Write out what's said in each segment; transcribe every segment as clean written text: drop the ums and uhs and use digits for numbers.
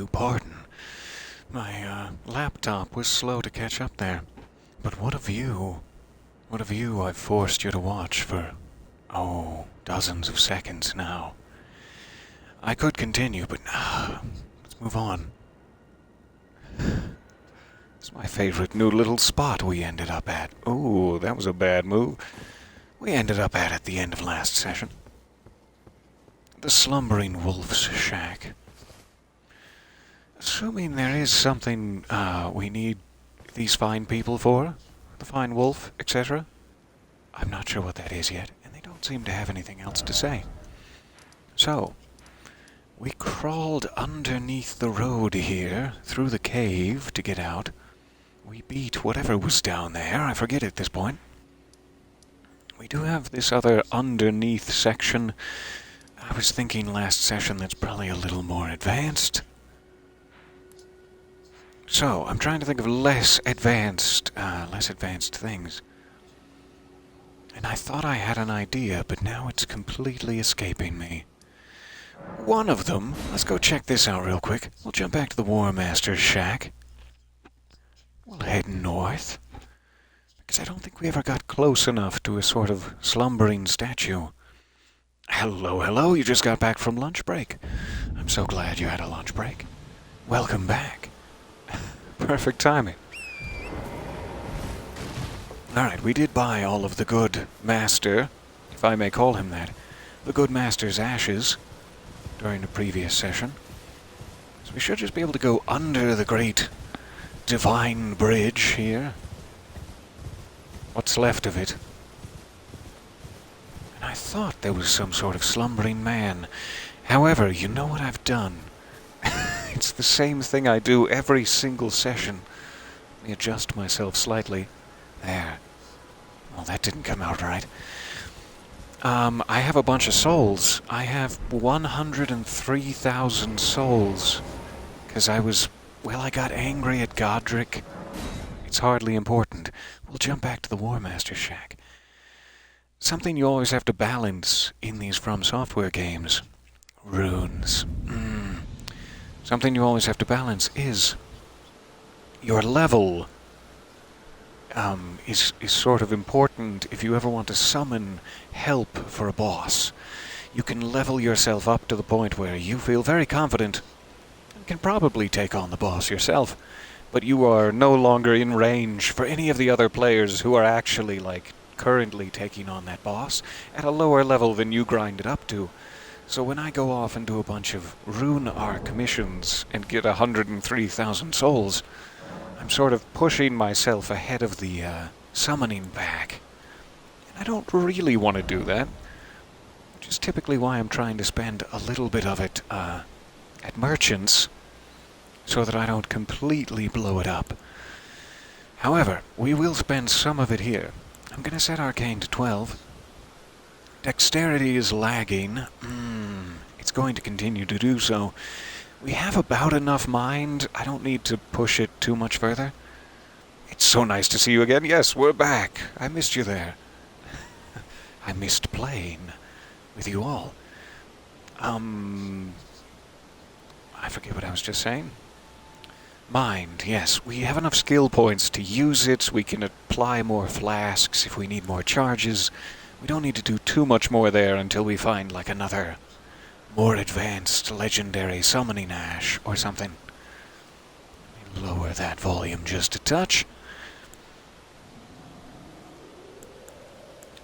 do pardon. My laptop was slow to catch up there. But what a view. What a view I've forced you to watch for, dozens of seconds now. I could continue, but let's move on. It's my favorite new little spot we ended up at. Oh, that was a bad move. We ended up at the end of last session. The Slumbering Wolf's shack. Assuming there is something we need these fine people for, the fine wolf, etc. I'm not sure what that is yet, and they don't seem to have anything else to say. So, we crawled underneath the road here, through the cave to get out. We beat whatever was down there, I forget at this point. We do have this other underneath section. I was thinking last session that's probably a little more advanced. So, I'm trying to think of less advanced things. And I thought I had an idea, but now it's completely escaping me. One of them, let's go check this out real quick. We'll jump back to the War Master's shack. We'll head north, because I don't think we ever got close enough to a sort of slumbering statue. Hello, hello, you just got back from lunch break. I'm so glad you had a lunch break. Welcome back. Perfect timing. Alright, we did buy all of the good master, if I may call him that, the good master's ashes during the previous session. So we should just be able to go under the great divine bridge here. What's left of it. And I thought there was some sort of slumbering man. However, you know what I've done? It's the same thing I do every single session. Let me adjust myself slightly. There. Well, that didn't come out right. I have a bunch of souls. I have 103,000 souls. Because I got angry at Godric. It's hardly important. We'll jump back to the War Master shack. Something you always have to balance in these From Software games. Runes. Something you always have to balance is your level is sort of important if you ever want to summon help for a boss. You can level yourself up to the point where you feel very confident and can probably take on the boss yourself, but you are no longer in range for any of the other players who are actually, currently taking on that boss at a lower level than you grinded up to. So when I go off and do a bunch of Rune Arc missions and get 103,000 souls, I'm sort of pushing myself ahead of the summoning pack. And I don't really want to do that, which is typically why I'm trying to spend a little bit of it at merchants, so that I don't completely blow it up. However, we will spend some of it here. I'm going to set Arcane to 12. Dexterity is lagging. It's going to continue to do so. We have about enough mind. I don't need to push it too much further. It's so nice to see you again. Yes, we're back. I missed you there. I missed playing with you all. I forget what I was just saying. Mind, yes. We have enough skill points to use it. We can apply more flasks if we need more charges. We don't need to do too much more there until we find, another more advanced legendary summoning ash or something. Let me lower that volume just a touch.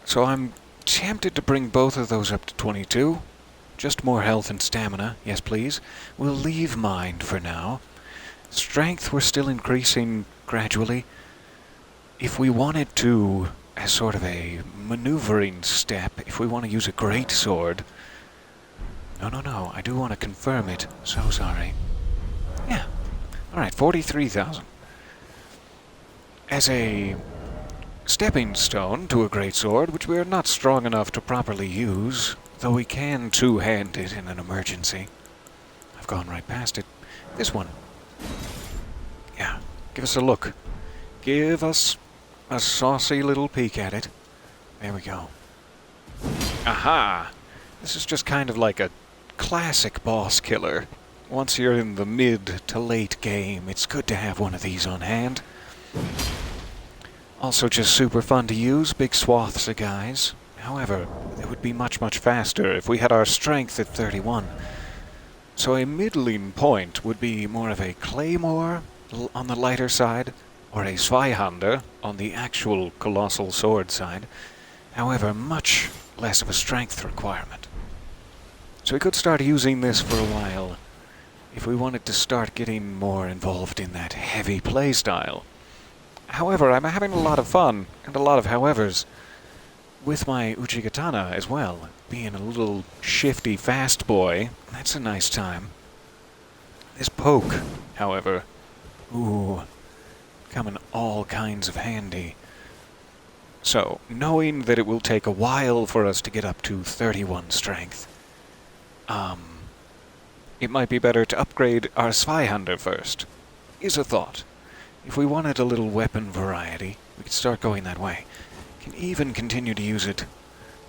So I'm tempted to bring both of those up to 22. Just more health and stamina, yes please. We'll leave mind for now. Strength we're still increasing gradually. If we wanted to, as sort of a maneuvering step, if we want to use a great sword... No, I do want to confirm it. So sorry. Yeah. Alright, 43,000. As a stepping stone to a greatsword, which we are not strong enough to properly use, though we can two-hand it in an emergency. I've gone right past it. This one. Yeah, give us a look. Give us a saucy little peek at it. There we go. Aha! This is just kind of like a classic boss killer. once you're in the mid to late game, it's good to have one of these on hand. Also just super fun to use, big swaths of guys. However, it would be much, much faster if we had our strength at 31. So a middling point would be more of a claymore on the lighter side, or a Zweihander on the actual colossal sword side. However, much less of a strength requirement. So we could start using this for a while if we wanted to start getting more involved in that heavy playstyle. However, I'm having a lot of fun, and a lot of howevers, with my Uchigatana as well. Being a little shifty fast boy, that's a nice time. This poke, however, ooh, come in all kinds of handy. So, knowing that it will take a while for us to get up to 31 strength, it might be better to upgrade our Zweihander first, is a thought. If we wanted a little weapon variety, we could start going that way. Can even continue to use it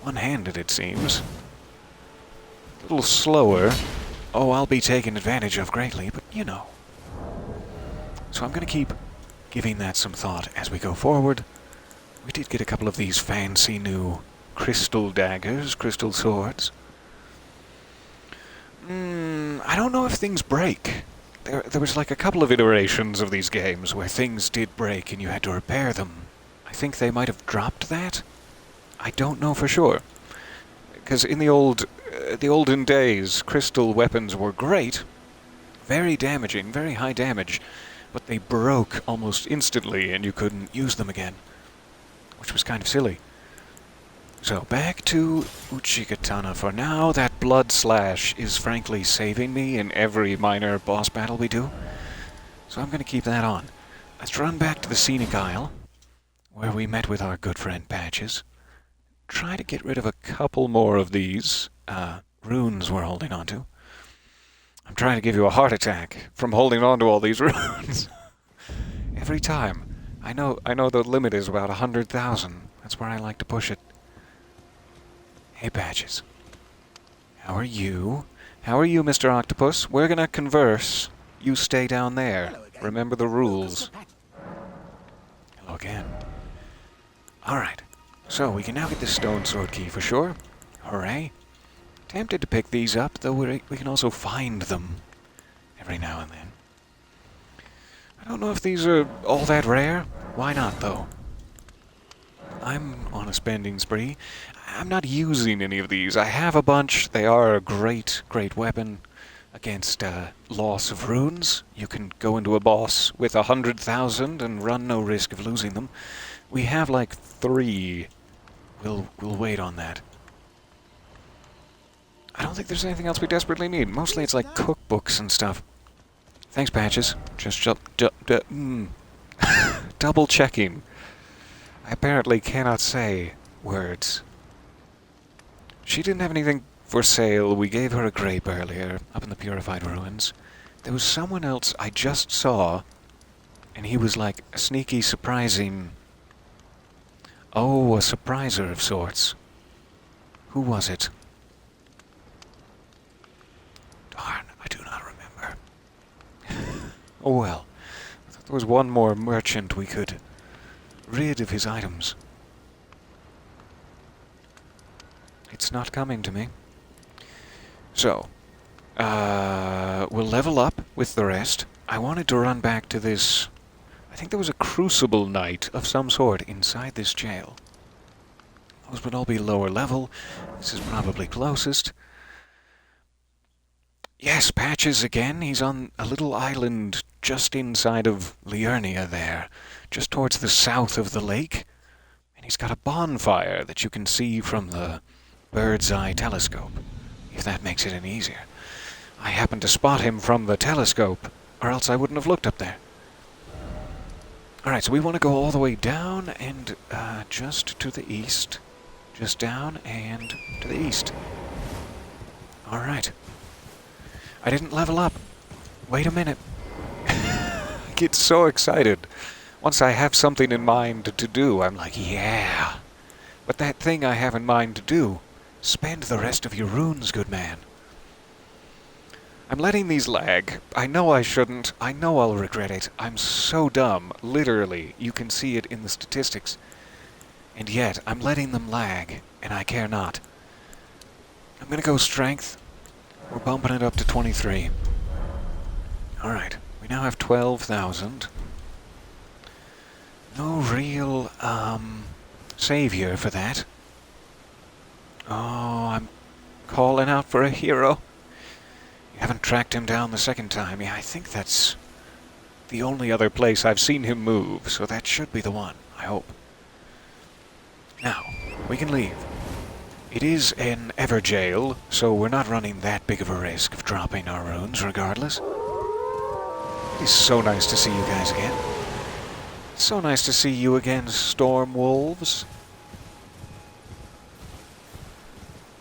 one-handed, it seems. A little slower. Oh, I'll be taken advantage of greatly, but you know. So I'm going to keep giving that some thought as we go forward. We did get a couple of these fancy new crystal daggers, crystal swords. I don't know if things break. There was like a couple of iterations of these games where things did break and you had to repair them. I think they might have dropped that. I don't know for sure. Because in the olden days, crystal weapons were great, very damaging, very high damage, but they broke almost instantly and you couldn't use them again, which was kind of silly. So back to Uchigatana for now. That blood slash is frankly saving me in every minor boss battle we do, so I'm going to keep that on. Let's run back to the Scenic Isle, where we met with our good friend Patches. Try to get rid of a couple more of these runes we're holding on to. I'm trying to give you a heart attack from holding on to all these runes. Every time. I know the limit is about 100,000. That's where I like to push it. Hey, Patches. How are you? How are you, Mr. Octopus? We're gonna converse. You stay down there. Remember the rules. Hello again. Alright. So, we can now get the stone sword key for sure. Hooray. Tempted to pick these up, though we can also find them every now and then. I don't know if these are all that rare. Why not, though? I'm on a spending spree. I'm not using any of these. I have a bunch. They are a great, great weapon against loss of runes. You can go into a boss with 100,000 and run no risk of losing them. We have like 3. We'll wait on that. I don't think there's anything else we desperately need. Mostly it's like cookbooks and stuff. Thanks, Patches. Just double checking. I apparently cannot say words. She didn't have anything for sale. We gave her a grape earlier, up in the Purified Ruins. There was someone else I just saw, and he was like a sneaky, surprising... Oh, a surpriser of sorts. Who was it? Darn, I do not remember. Oh well. I thought there was one more merchant we could rid of his items. It's not coming to me. So, we'll level up with the rest. I wanted to run back to this... I think there was a crucible knight of some sort inside this jail. Those would all be lower level. This is probably closest. Yes, Patches again. He's on a little island just inside of Liurnia there, just towards the south of the lake. And he's got a bonfire that you can see from the bird's eye telescope, if that makes it any easier. I happened to spot him from the telescope, or else I wouldn't have looked up there. Alright, so we want to go all the way down and just to the east. Just down and to the east. Alright. I didn't level up. Wait a minute. I get so excited. Once I have something in mind to do, I'm like, yeah. But that thing I have in mind to do, spend the rest of your runes, good man. I'm letting these lag. I know I shouldn't. I know I'll regret it. I'm so dumb. Literally, you can see it in the statistics. And yet, I'm letting them lag, and I care not. I'm gonna go strength. We're bumping it up to 23. Alright, we now have 12,000. No real, savior for that. Oh, I'm calling out for a hero. You haven't tracked him down the second time. Yeah, I think that's the only other place I've seen him move, so that should be the one, I hope. Now, we can leave. It is an Everjail, so we're not running that big of a risk of dropping our runes regardless. It is so nice to see you guys again. So nice to see you again, Storm Wolves.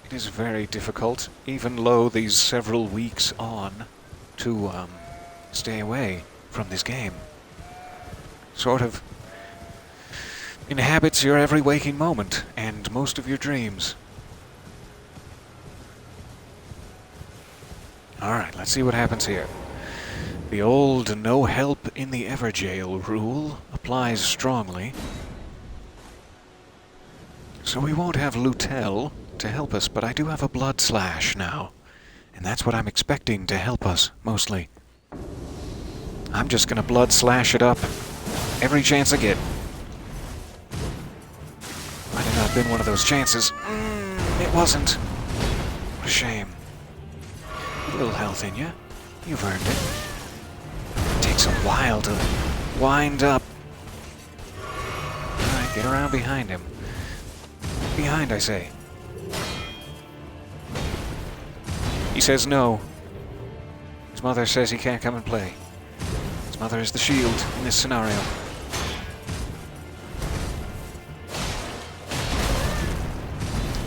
It is very difficult, even though these several weeks on, to stay away from this game. Sort of inhabits your every waking moment and most of your dreams. Alright, let's see what happens here. The old no help in the Everjail rule applies strongly. So we won't have Lutel to help us, but I do have a Blood Slash now. And that's what I'm expecting to help us, mostly. I'm just gonna Blood Slash it up every chance I get. Might have not been one of those chances. It wasn't. What a shame. A little health in you. You've earned it. It takes a while to wind up. Alright, get around behind him. Behind, I say. He says no. His mother says he can't come and play. His mother is the shield in this scenario.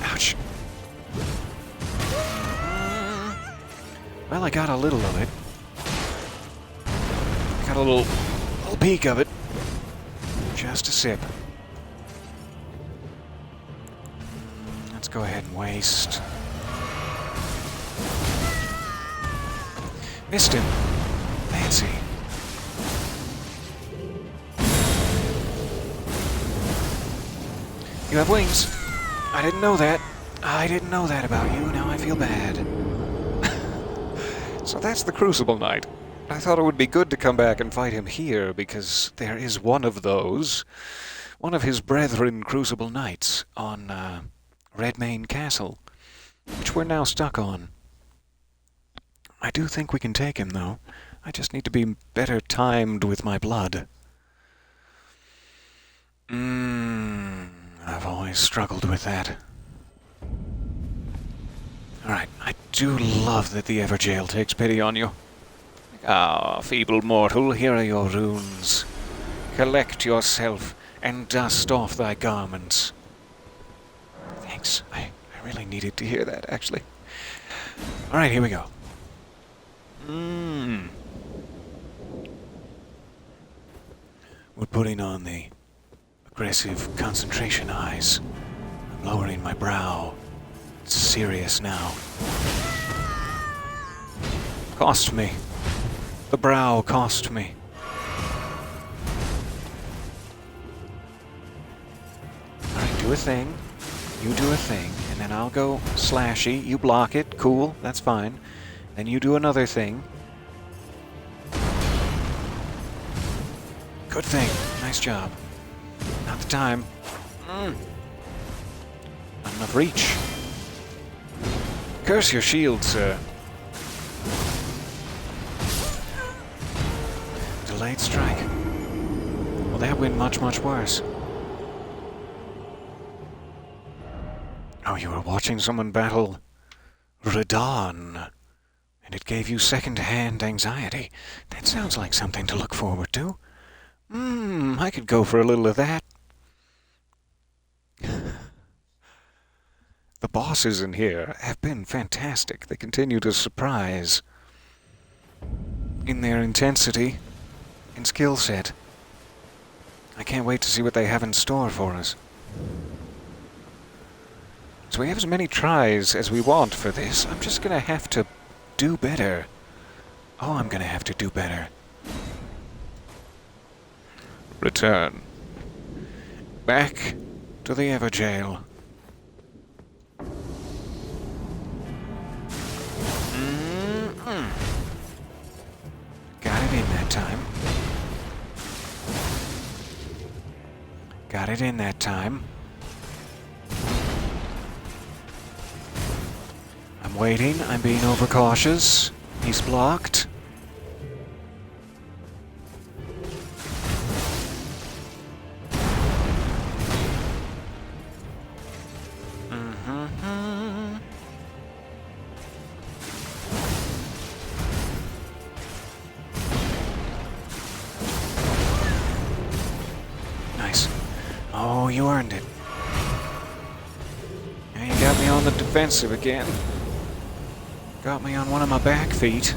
Ouch. Well, I got a little of it. Got a little peek of it. Just a sip. Let's go ahead and waste. Missed him. Fancy. You have wings. I didn't know that. I didn't know that about you. Now I feel bad. So that's the Crucible Knight. I thought it would be good to come back and fight him here, because there is one of those. One of his brethren Crucible Knights on Redmane Castle, which we're now stuck on. I do think we can take him, though. I just need to be better timed with my blood. I've always struggled with that. Alright, I do love that the Everjail takes pity on you. Ah, feeble mortal, here are your runes. Collect yourself and dust off thy garments. Thanks. I really needed to hear that, actually. Alright, here we go. We're putting on the aggressive concentration eyes. I'm lowering my brow. It's serious now. Cost me. The brow cost me. Alright, do a thing. You do a thing, and then I'll go slashy. You block it. Cool, that's fine. Then you do another thing. Good thing. Nice job. Not the time. Not enough reach. Curse your shield, sir. Delayed strike. Well, that went much, much worse. Oh, you were watching someone battle Radon, and it gave you second-hand anxiety. That sounds like something to look forward to. I could go for a little of that. The bosses in here have been fantastic. They continue to surprise in their intensity and skill set. I can't wait to see what they have in store for us. So we have as many tries as we want for this. I'm just gonna have to do better. Oh, I'm gonna have to do better. Return. Back to the Everjail. Got it in that time. Got it in that time. I'm waiting. I'm being overcautious. He's blocked. Nice. Oh, you earned it. Now you got me on the defensive again. Got me on one of my back feet.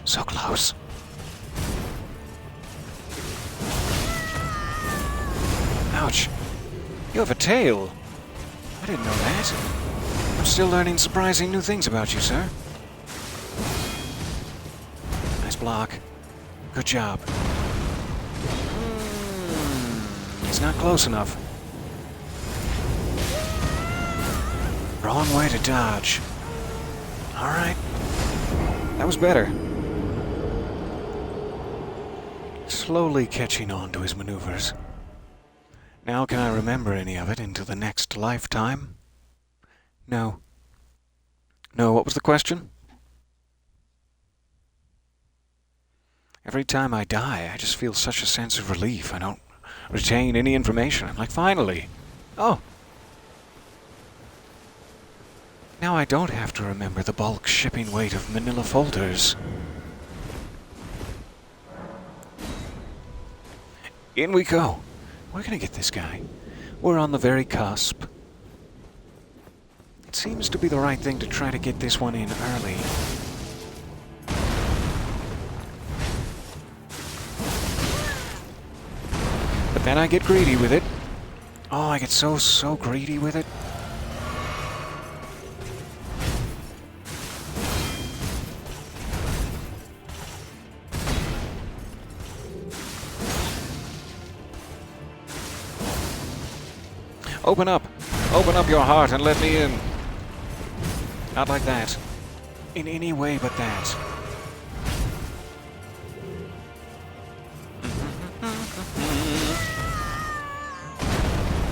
So close. Ouch. You have a tail. I didn't know that. I'm still learning surprising new things about you, sir. Nice block. Good job. He's not close enough. Wrong way to dodge. Alright. That was better. Slowly catching on to his maneuvers. Now can I remember any of it into the next lifetime? No. No, what was the question? Every time I die, I just feel such a sense of relief. I don't retain any information. I'm like, finally! Oh! Now I don't have to remember the bulk shipping weight of manila folders. In we go. We're gonna get this guy. We're on the very cusp. It seems to be the right thing to try to get this one in early. But then I get greedy with it. Oh, I get so greedy with it. Open up! Open up your heart and let me in! Not like that. In any way but that.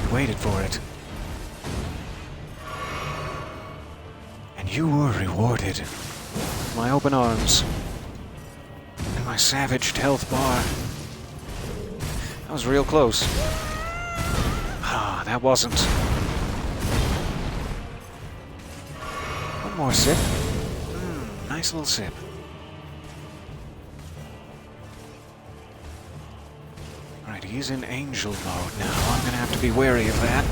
You waited for it. And you were rewarded. My open arms. And my savaged health bar. That was real close. Ah, that wasn't. One more sip. Nice little sip. Alright, he's in angel mode now. I'm gonna have to be wary of that.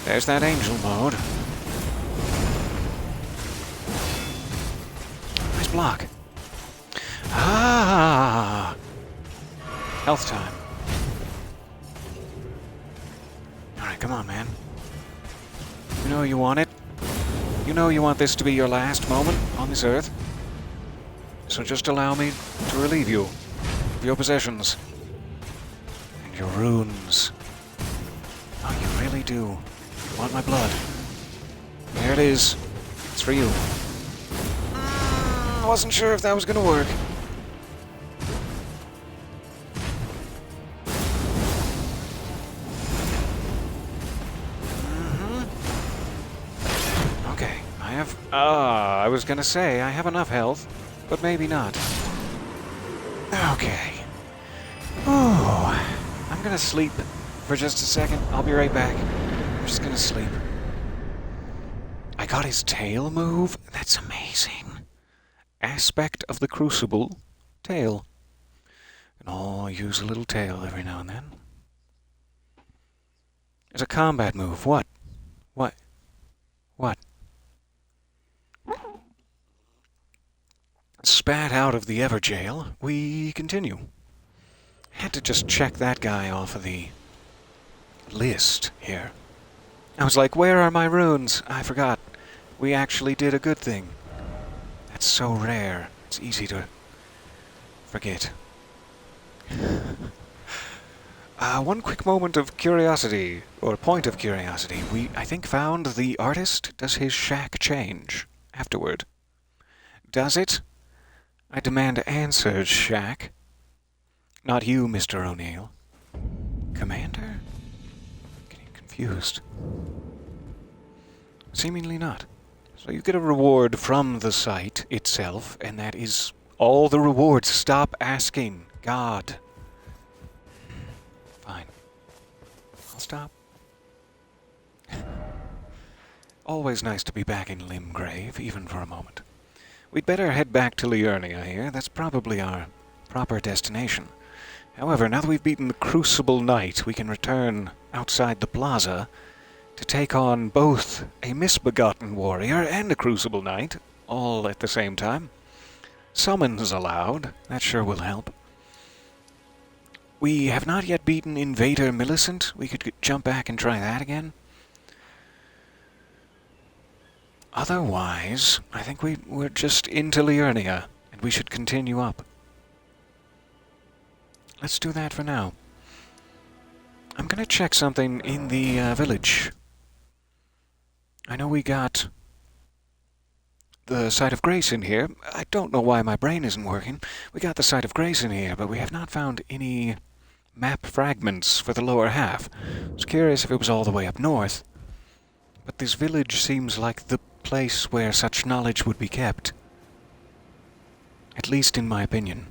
There's that angel mode. Block. Ah! Health time. Alright, come on, man. You know you want it. You know you want this to be your last moment on this earth. So just allow me to relieve you of your possessions. And your runes. Oh, you really do want my blood. There it is. It's for you. I wasn't sure if that was going to work. Okay, I have... I was going to say, I have enough health, but maybe not. Okay. Oh, I'm going to sleep for just a second. I'll be right back. I'm just going to sleep. I got his tail move? That's amazing. Aspect of the Crucible, tail. And I'll use a little tail every now and then. It's a combat move. What? What? What? Spat out of the Everjail, we continue. Had to just check that guy off of the list here. I was like, where are my runes? I forgot. We actually did a good thing. That's so rare. It's easy to forget. One quick moment of curiosity, or point of curiosity. We, I think, found the artist. Does his shack change afterward? Does it? I demand answers, Shack. Not you, Mr. O'Neill. Commander? Getting confused. Seemingly not. So you get a reward from the site itself, and that is all the rewards. Stop asking. God. Fine. I'll stop. Always nice to be back in Limgrave, even for a moment. We'd better head back to Liurnia here. That's probably our proper destination. However, now that we've beaten the Crucible Knight, we can return outside the plaza to take on both a misbegotten warrior and a Crucible Knight, all at the same time. Summons allowed. That sure will help. We have not yet beaten Invader Millicent. We could jump back and try that again. Otherwise, I think we're just into Liurnia, and we should continue up. Let's do that for now. I'm gonna check something in the village. I know we got the Site of Grace in here. I don't know why my brain isn't working. We got the Site of Grace in here, but we have not found any map fragments for the lower half. I was curious if it was all the way up north. But this village seems like the place where such knowledge would be kept. At least in my opinion.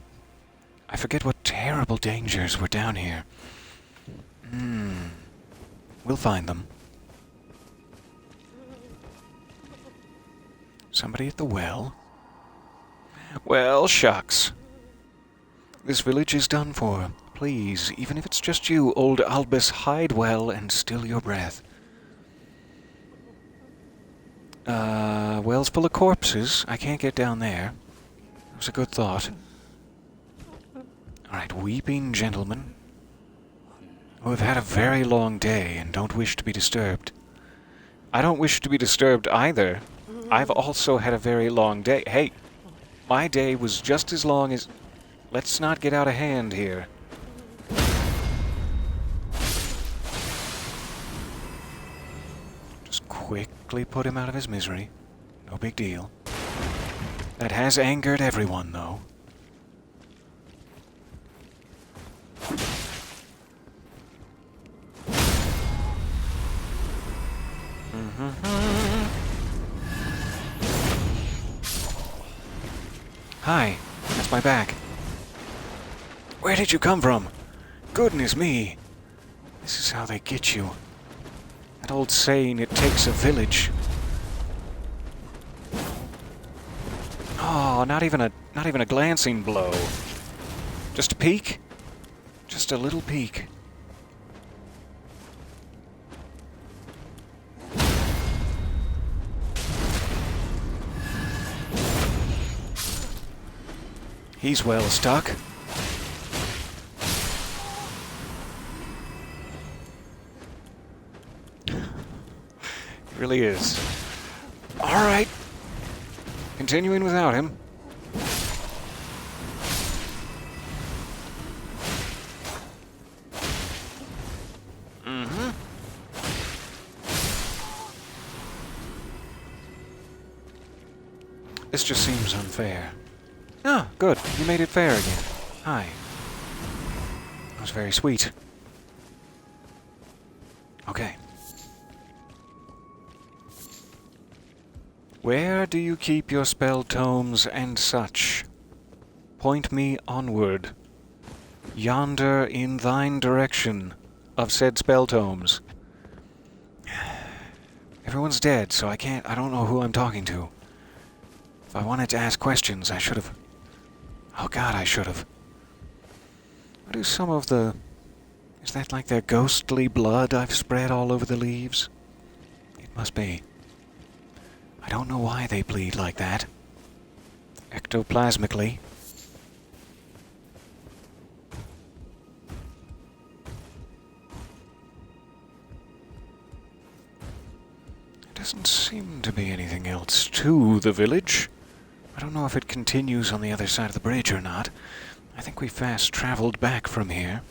I forget what terrible dangers were down here. We'll find them. Somebody at the well? Well, shucks. This village is done for. Please, even if it's just you, old Albus, hide well and still your breath. Well's full of corpses. I can't get down there. It was a good thought. Alright, weeping gentlemen who have had a very long day and don't wish to be disturbed. I don't wish to be disturbed either. I've also had a very long day. Hey, my day was just as long as... Let's not get out of hand here. Just quickly put him out of his misery. No big deal. That has angered everyone, though. Hi, that's my back. Where did you come from? Goodness me. This is how they get you. That old saying, it takes a village. Oh, not even a glancing blow. Just a peek? Just a little peek. He's well stuck. It really is. Alright. Continuing without him. This just seems unfair. Ah, good. You made it fair again. Hi. That was very sweet. Okay. Where do you keep your spell tomes and such? Point me onward. Yonder in thine direction of said spell tomes. Everyone's dead, so I don't know who I'm talking to. If I wanted to ask questions, I should have... Oh god, I should have. What do some of the... Is that like their ghostly blood I've spread all over the leaves? It must be. I don't know why they bleed like that. Ectoplasmically. gets to the village. I don't know if it continues on the other side of the bridge or not. I think we fast-traveled back from here.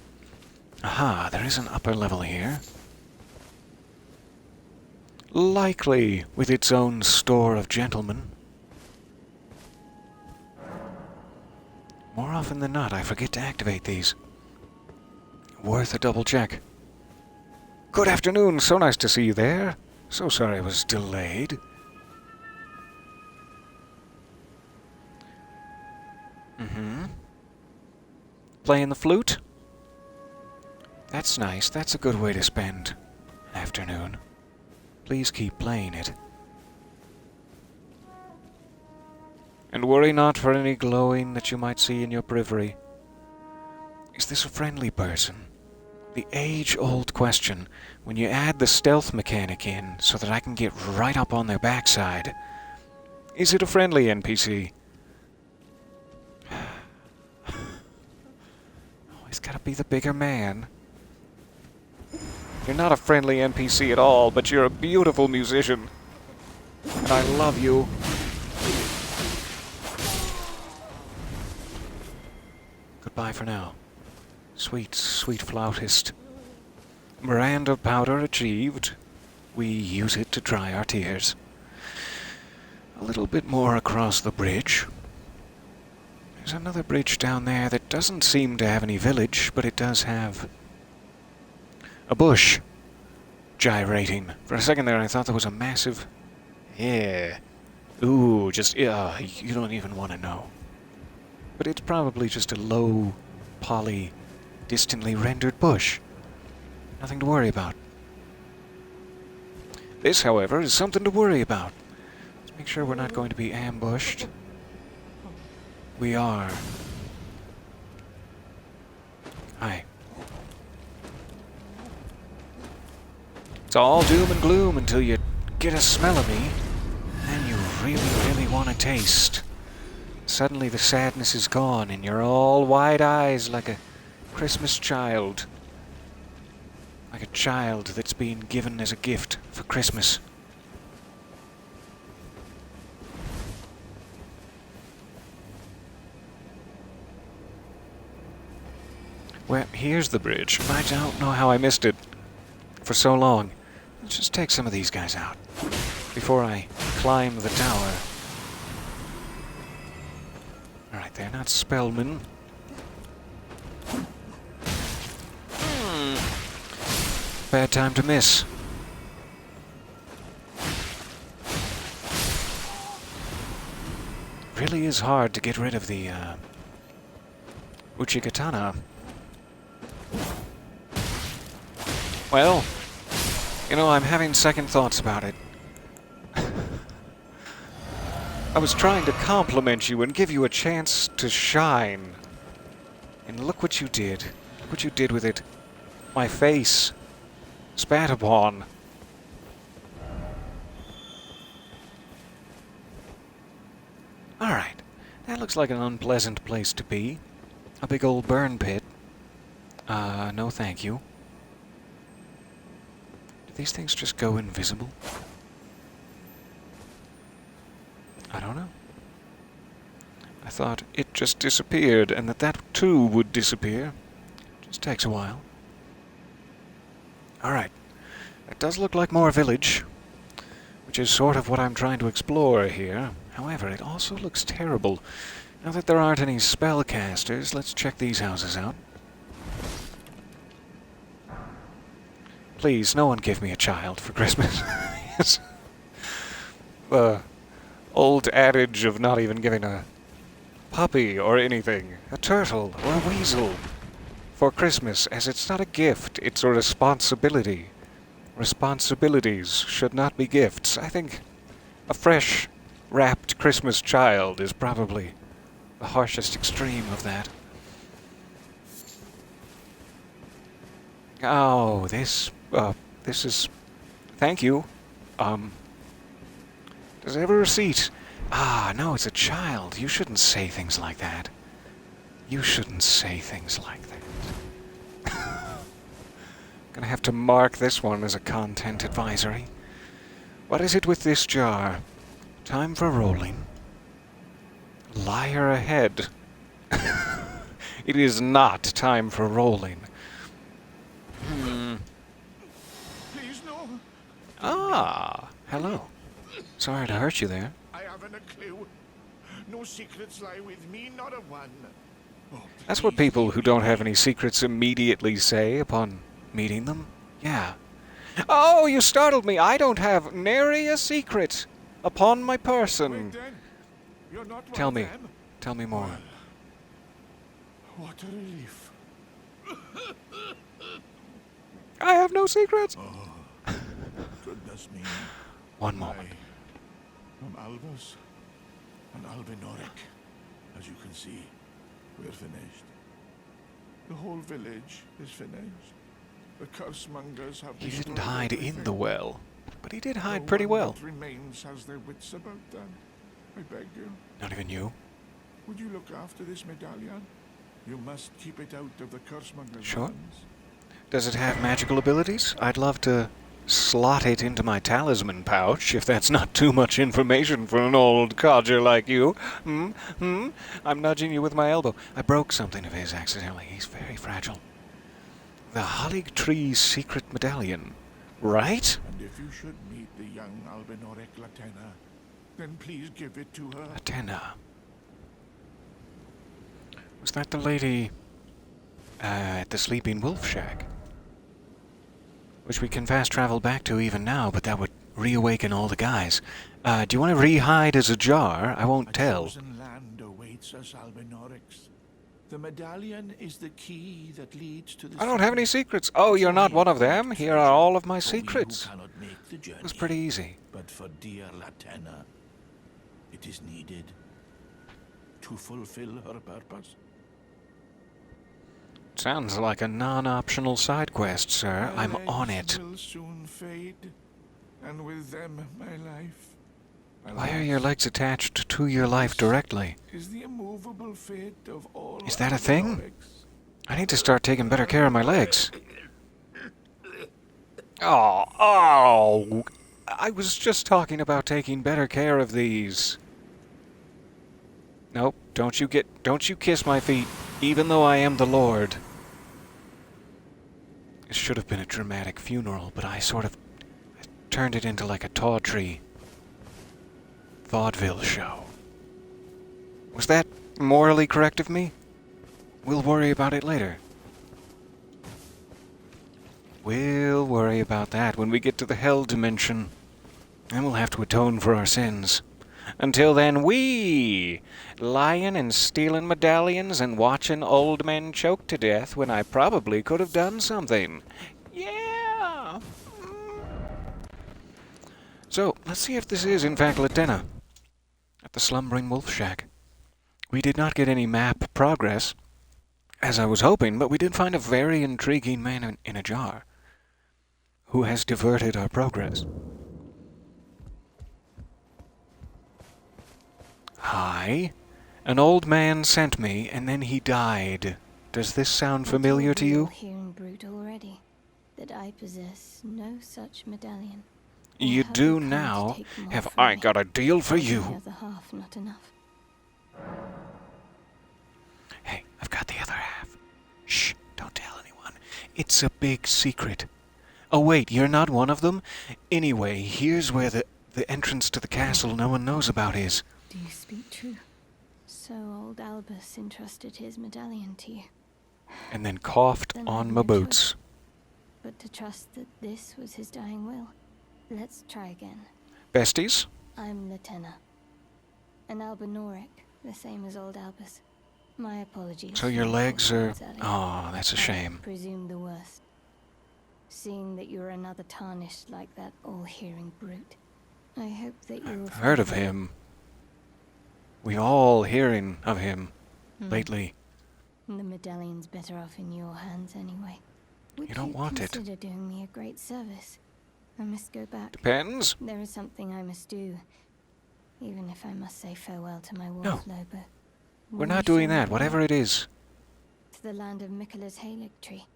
Aha, there is an upper level here. Likely with its own store of gentlemen. More often than not, I forget to activate these. Worth a double check. Good afternoon, so nice to see you there. So sorry I was delayed. Playing the flute? That's nice. That's a good way to spend an afternoon. Please keep playing it. And worry not for any glowing that you might see in your periphery. Is this a friendly person? The age-old question, when you add the stealth mechanic in so that I can get right up on their backside. Is it a friendly NPC? Always gotta be the bigger man. You're not a friendly NPC at all, but you're a beautiful musician. And I love you. Goodbye for now. Sweet, sweet flautist. Miranda powder achieved. We use it to dry our tears. A little bit more across the bridge. There's another bridge down there that doesn't seem to have any village, but it does have a bush gyrating. For a second there I thought there was a massive... Yeah. Ooh, just... Yeah, you don't even want to know. But it's probably just a low, poly, distantly rendered bush. Nothing to worry about. This, however, is something to worry about. Let's make sure we're not going to be ambushed. We are. Hi. It's all doom and gloom until you get a smell of me, and you really, really want to taste. Suddenly the sadness is gone, and you're all wide eyes like a Christmas child. Like a child that's been given as a gift for Christmas. Well, here's the bridge. I don't know how I missed it for so long. Let's just take some of these guys out before I climb the tower. Alright, they're not spellmen. Bad time to miss. Really is hard to get rid of the Uchigatana. Well, you know, I'm having second thoughts about it. I was trying to compliment you and give you a chance to shine. And look what you did. Look what you did with it. My face. Spat upon. Alright. That looks like an unpleasant place to be. A big old burn pit. No thank you. Do these things just go invisible? I don't know. I thought it just disappeared, and that too would disappear. Just takes a while. Alright. It does look like more village, which is sort of what I'm trying to explore here. However, it also looks terrible. Now that there aren't any spellcasters, let's check these houses out. Please, no one give me a child for Christmas. Yes. The old adage of not even giving a puppy or anything, a turtle or a weasel for Christmas, as it's not a gift, it's a responsibility. Responsibilities should not be gifts. I think a fresh wrapped Christmas child is probably the harshest extreme of that. Oh, this is... Thank you. Does it have a receipt? Ah, no, it's a child. You shouldn't say things like that. You shouldn't say things like that. Gonna have to mark this one as a content advisory. What is it with this jar? Time for rolling. Liar ahead. It is not time for rolling. Please, no. Ah, hello. Sorry to hurt you there. I haven't a clue. No secrets lie with me, not a one. Oh, That's what please people leave who me don't be. have any secrets immediately say upon meeting them. Yeah. Oh, you startled me. I don't have nary a secret upon my Wait person. then. You're not one Tell of me. them. Tell me more. What a relief. I have no secrets. Goodness me. One moment. I'm Albus and Albinoric. As you can see, we're finished. The whole village is finished. The cursemongers have He didn't destroyed hide in everything. the well, but he did hide No pretty one well. that remains has their wits about them. I beg you. Not even you. Would you look after this medallion? You must keep it out of the cursemongers' Sure. hands. Does it have magical abilities? I'd love to slot it into my talisman pouch, if that's not too much information for an old codger like you. I'm nudging you with my elbow. I broke something of his accidentally. He's very fragile. The Hollig Tree's secret medallion. Right? And if you should meet the young Albinoric Latena, then please give it to her. Athena. Was that the lady at the Sleeping Wolf Shack? Which we can fast travel back to even now, but that would reawaken all the guys. Do you want to re-hide as a jar? I won't A tell. chosen land awaits us, Albinorics. The medallion is the key that leads to the I don't have any city. secrets. Oh, you're not Find one of that them? Here are treasure all of my for we who secrets. cannot make the journey. It was pretty easy. But for dear Latena, it is needed to fulfill her purpose. Sounds like a non-optional side quest, sir. My I'm on legs it. will soon fade, and with them my life. Why are your legs attached to your life directly? Is the immovable fate of all Is that a thing? Albinorics. I need to start taking better care of my legs. Oh! I was just talking about taking better care of these. Nope, don't you kiss my feet, even though I am the Lord. It should have been a dramatic funeral, but I sort of turned it into like a tawdry vaudeville show. Was that morally correct of me? We'll worry about it later. We'll worry about that when we get to the hell dimension. And we'll have to atone for our sins. Until then, lying and stealing medallions and watching old men choke to death when I probably could have done something. Yeah! So, let's see if this is in fact Latena at the Slumbering Wolf Shack. We did not get any map progress, as I was hoping, but we did find a very intriguing man in a jar who has diverted our progress. Hi. An old man sent me, and then he died. Does this sound familiar to you? Here in Brute already, that I possess no such medallion. You Have do come to now. take more Have from I me? got a deal for The you? other half not enough. Hey, I've got the other half. Shh, don't tell anyone. It's a big secret. Oh wait, you're not one of them? Anyway, here's where the entrance to the castle no one knows about is. Do you speak true? So old Albus entrusted his medallion to you, And then coughed Then I on have my no boots. but to trust that this was his dying will. Let's try again. Besties? I'm Latena. An Albinoric, the same as old Albus. My apologies. So your for legs calling are... words earlier. Oh, that's a I shame. presume the worst. Seeing that you're another tarnished like that all-hearing brute. I hope that you will I've heard of forgive me. him. We all hearing of him Hmm. lately. The medallion's better off in your hands anyway. Would You don't want it. consider doing me a great service? I must go back. Depends. There is something I must do, even if I must say farewell to my wolf No. Lobo. We're not doing that, whatever it is. To the land of Mikkela's Halig tree.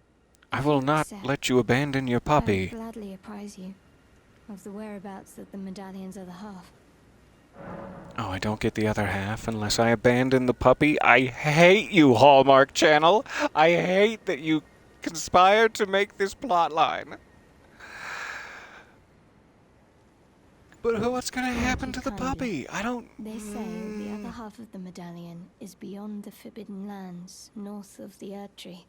I will not Accept. let you abandon your I will puppy. gladly apprise you of the whereabouts of the medallion's other half. Oh, I don't get the other half unless I abandon the puppy. I hate you, Hallmark Channel. I hate that you conspired to make this plotline. But what's gonna happen to the puppy? I don't... They say the other half of the medallion is beyond the Forbidden Lands, north of the Erd Tree,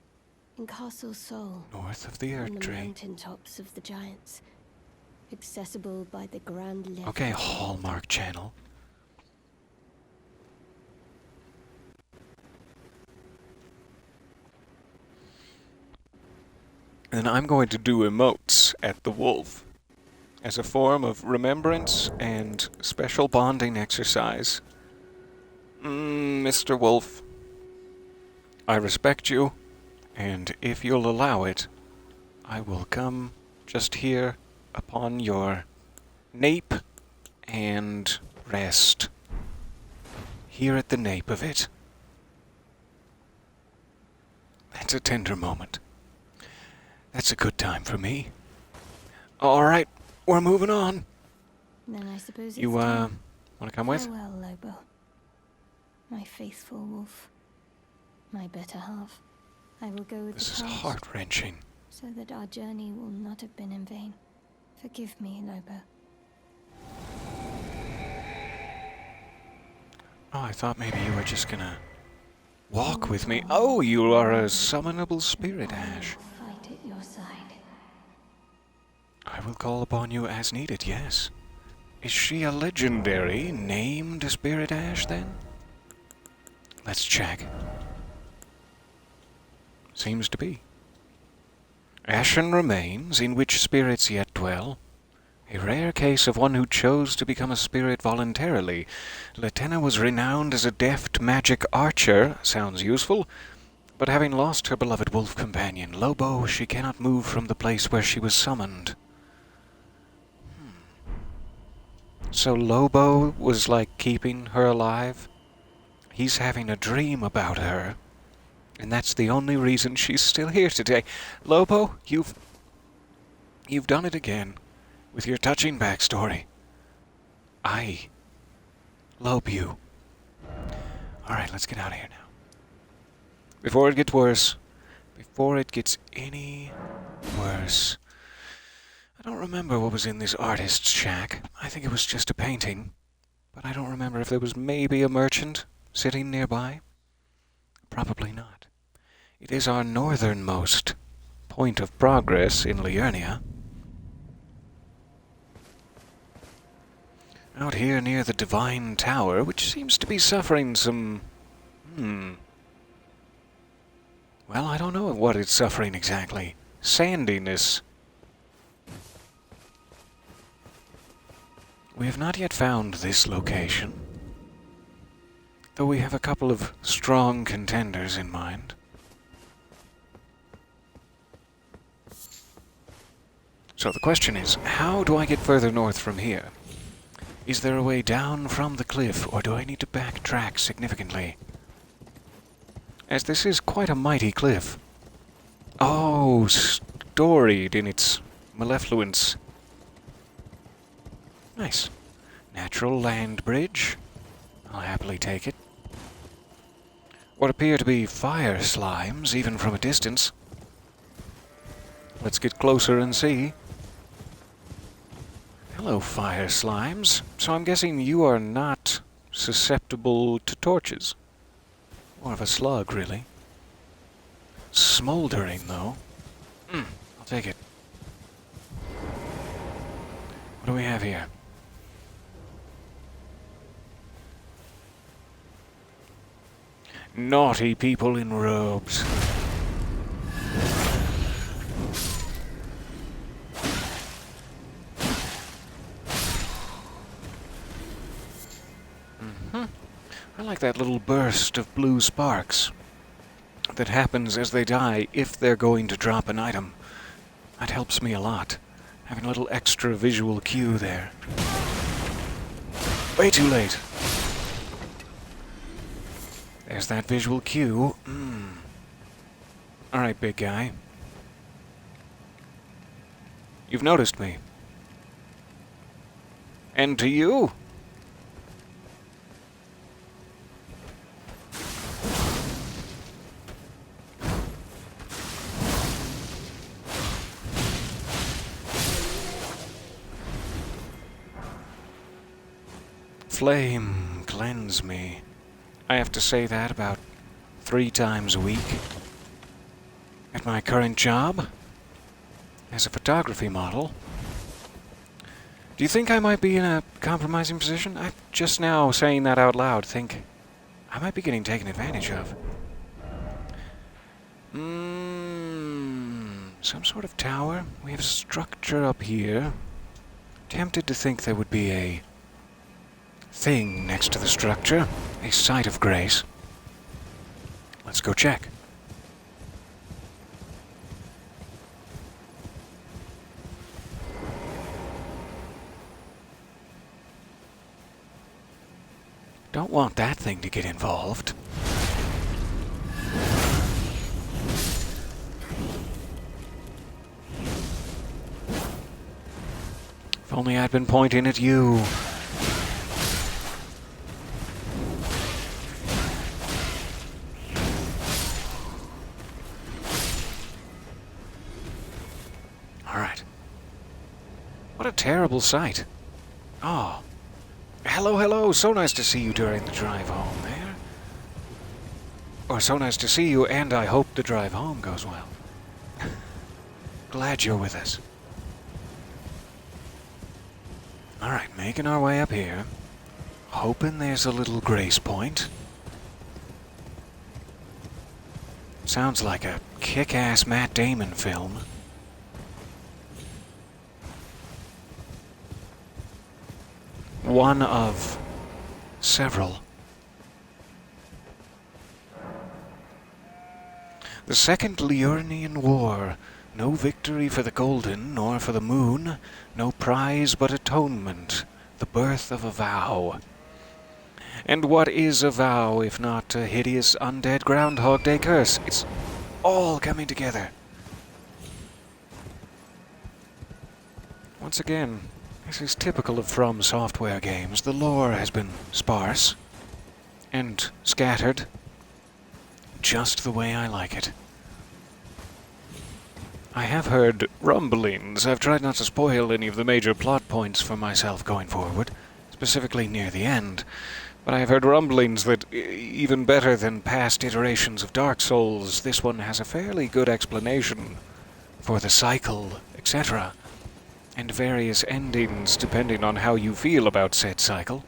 in Castle Sol, North of the on Erd the Tree. mountain tops of the giants, accessible by the Grand Levee. Okay, Hallmark Channel. And I'm going to do emotes at the wolf as a form of remembrance and special bonding exercise. Mr. Wolf, I respect you, and if you'll allow it, I will come just here upon your nape and rest. Here at the nape of it. That's a tender moment. That's a good time for me. All right, we're moving on. Then I suppose it's You, time. want to come with? Farewell, Lobo. My faithful wolf. My better half. I will go with This the is past, heart-wrenching. so that our journey will not have been in vain. Forgive me, Lobo. Oh, I thought maybe you were just gonna walk with me. Oh, you are a summonable spirit, Ash. I will fight at your side. I will call upon you as needed, yes. Is she a legendary named Spirit Ash, then? Let's check. Seems to be. Ashen remains in which spirits yet dwell. A rare case of one who chose to become a spirit voluntarily. Latenna was renowned as a deft magic archer, sounds useful, but having lost her beloved wolf companion, Lobo, she cannot move from the place where she was summoned. So Lobo was like keeping her alive? He's having a dream about her, and that's the only reason she's still here today. Lobo, you've done it again. With your touching backstory. I love you. Alright, let's get out of here now. Before it gets worse. Before it gets any worse. I don't remember what was in this artist's shack. I think it was just a painting. But I don't remember if there was maybe a merchant sitting nearby. Probably not. It is our northernmost point of progress in Liurnia. Out here near the Divine Tower, which seems to be suffering some... Well, I don't know what it's suffering exactly. Sandiness. We have not yet found this location, though we have a couple of strong contenders in mind. So the question is, how do I get further north from here? Is there a way down from the cliff, or do I need to backtrack significantly? As this is quite a mighty cliff. Oh, storied in its mellifluence. Nice. Natural land bridge. I'll happily take it. What appear to be fire slimes, even from a distance. Let's get closer and see. Hello, fire slimes. So I'm guessing you are not susceptible to torches. More of a slug, really. Smoldering, though. I'll take it. What do we have here? Naughty people in robes. I like that little burst of blue sparks that happens as they die if they're going to drop an item. That helps me a lot. Having a little extra visual cue there. Way too late. There's that visual cue. Alright, big guy. You've noticed me. And to you? flame cleanse me. I have to say that about 3 times a week. At my current job, as a photography model. Do you think I might be in a compromising position? I'm just now saying that out loud, think I might be getting taken advantage of. Some sort of tower. We have structure up here. Tempted to think there would be a thing next to the structure. A site of grace. Let's go check. Don't want that thing to get involved. If only I'd been pointing at you. Alright. What a terrible sight. Oh. Hello, hello. So nice to see you during the drive home there. Or so nice to see you, and I hope the drive home goes well. Glad you're with us. Alright, making our way up here. Hoping there's a little grace point. Sounds like a kick-ass Matt Damon film. One of several. The Second Liurnian War. No victory for the Golden, nor for the Moon. No prize but atonement. The birth of a vow. And what is a vow if not a hideous undead Groundhog Day curse? It's all coming together. Once again, this is typical of From Software games. The lore has been sparse and scattered just the way I like it. I have heard rumblings. I've tried not to spoil any of the major plot points for myself going forward, specifically near the end, but I have heard rumblings that even better than past iterations of Dark Souls, this one has a fairly good explanation for the cycle, etc., and various endings depending on how you feel about said cycle.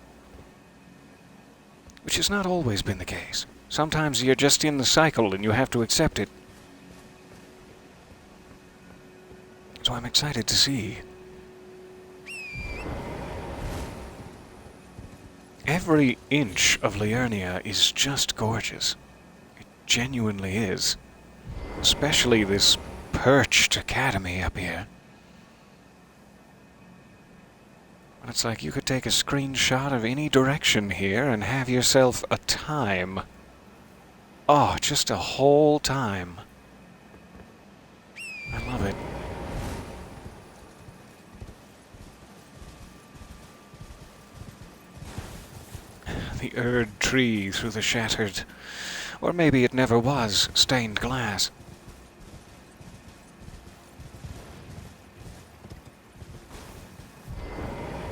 Which has not always been the case. Sometimes you're just in the cycle and you have to accept it. So I'm excited to see. Every inch of Liurnia is just gorgeous. It genuinely is. Especially this perched academy up here. It's like you could take a screenshot of any direction here and have yourself a time. Oh, just a whole time. I love it. The Erd tree through the shattered, or maybe it never was, stained glass.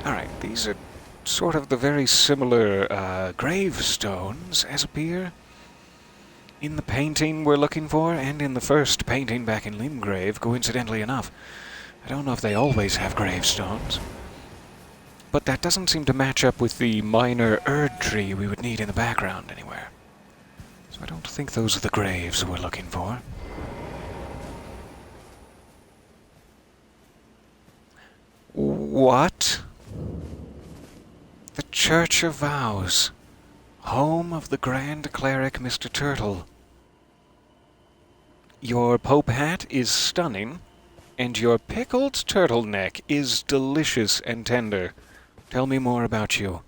Alright, these are sort of the very similar gravestones as appear in the painting we're looking for, and in the first painting back in Limgrave, coincidentally enough. I don't know if they always have gravestones, but that doesn't seem to match up with the minor Erd tree we would need in the background anywhere. So I don't think those are the graves we're looking for. What? The Church of Vows, home of the Grand Cleric Mr. Turtle. Your Pope hat is stunning, and your pickled turtleneck is delicious and tender. Tell me more about you.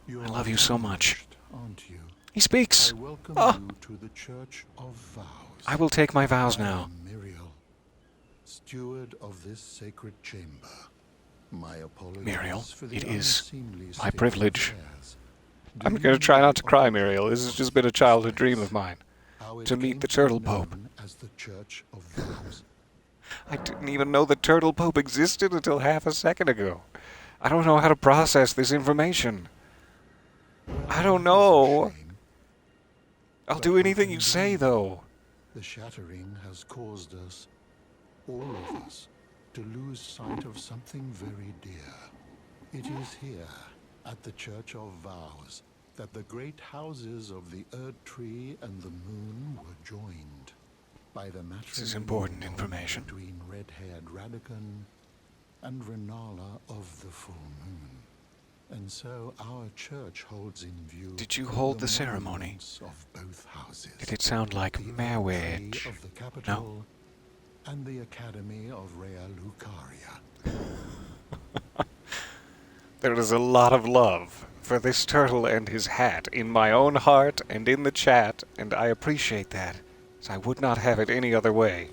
I love you so much. Aren't you? He speaks. I welcome you to the Church of Vows. I will take my vows I now. am Muriel, steward of this sacred chamber. My apologies Muriel, for the it is unseemly my state of privilege. affairs. I'm Do going to you try know not to cry, of Muriel. This has this just been a childhood space? dream of mine. How it To meet came the to be Turtle Pope. known as the Church of Vows. I didn't even know the Turtle Pope existed until half a second ago. I don't know how to process this information. I don't It's a know. shame, I'll but do we anything can you do say, more. though. The shattering has caused us, all of us, to lose sight of something very dear. It is here, at the Church of Vows, that the great houses of the Erd Tree and the Moon were joined by the This is matrimonial important bond information. between red-haired Radagon and Renala of the Full Moon. And so our church holds in view Did you hold the ceremony? monuments of both houses. Did it sound like The Erd marriage? Tree of the No? capital and the Academy of Rea Lucaria. There is a lot of love for this turtle and his hat in my own heart and in the chat, and I appreciate that, as I would not have it any other way.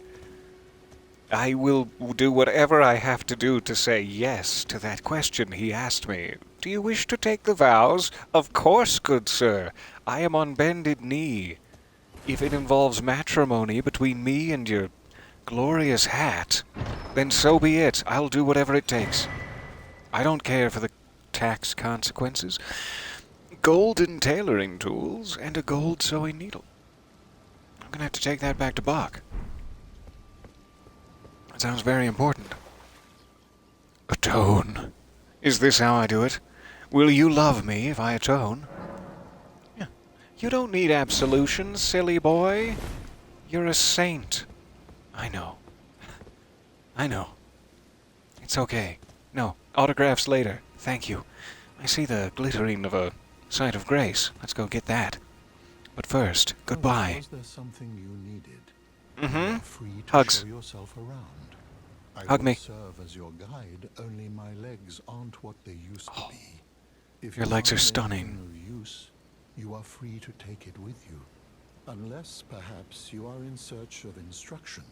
I will do whatever I have to do to say yes to that question he asked me. Do you wish to take the vows? Of course, good sir. I am on bended knee. If it involves matrimony between me and your glorious hat, then so be it. I'll do whatever it takes. I don't care for the tax consequences. Golden tailoring tools and a gold sewing needle. I'm gonna have to take that back to Bach. That sounds very important. Atone. Is this how I do it? Will you love me if I atone? Yeah. You don't need absolution, silly boy. You're a saint. I know. I know. It's okay. No, autographs later. Thank you. I see the glittering of a sight of grace. Let's go get that. But first, goodbye. Was there something you needed? Mm-hmm. You are free to Hugs. show yourself around. I Hug will me. serve as your guide, only my legs aren't what they used to be. If Your you legs are find stunning. anything of use, you are free to take it with you. Unless, perhaps, you are in search of instruction.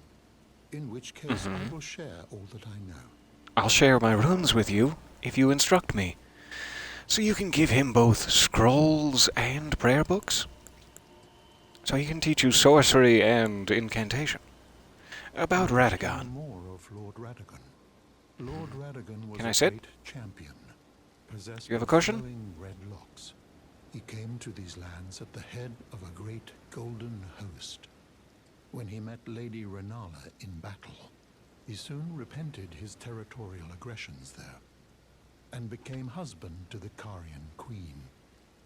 In which case, I will share all that I know. I'll share my runes with you if you instruct me. So you can give him both scrolls and prayer books? So he can teach you sorcery and incantation. About Hear Radagon. more of Lord Radagon. Lord Radagon was Can I a sit? great champion, possessed You have a of cushion? flowing red locks. He came to these lands at the head of a great golden host. When he met Lady Renala in battle, he soon repented his territorial aggressions there, and became husband to the Carian queen.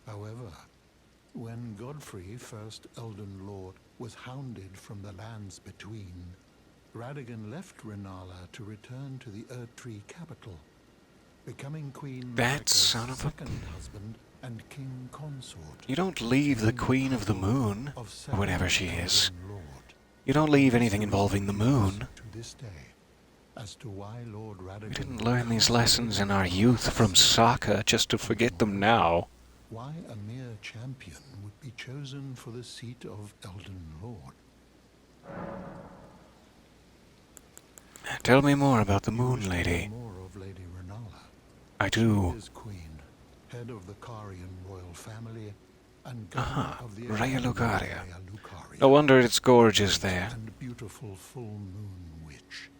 However, when Godfrey, first Elden Lord, was hounded from the lands between, Radagon left Renala to return to the Erd Tree capital, becoming Queen That Marika's son of a... second husband and king consort. You don't leave the Being Queen of the couple Moon, of or whatever second she is. Elden Lord. You don't leave anything This involving the reason moon. to this day as to why Lord Radagon We didn't learn these lessons in our youth from Sokka just to forget them now. Why a mere champion would be chosen for the seat of Elden Lord. Tell me more about the You Moon wish to Lady. hear more of Lady Renala. I do. She is queen, head of the Carian royal family, and governor of the Rea Academy of Lucaria. Rea Lucaria. No wonder it's gorgeous there. And beautiful full moon witch.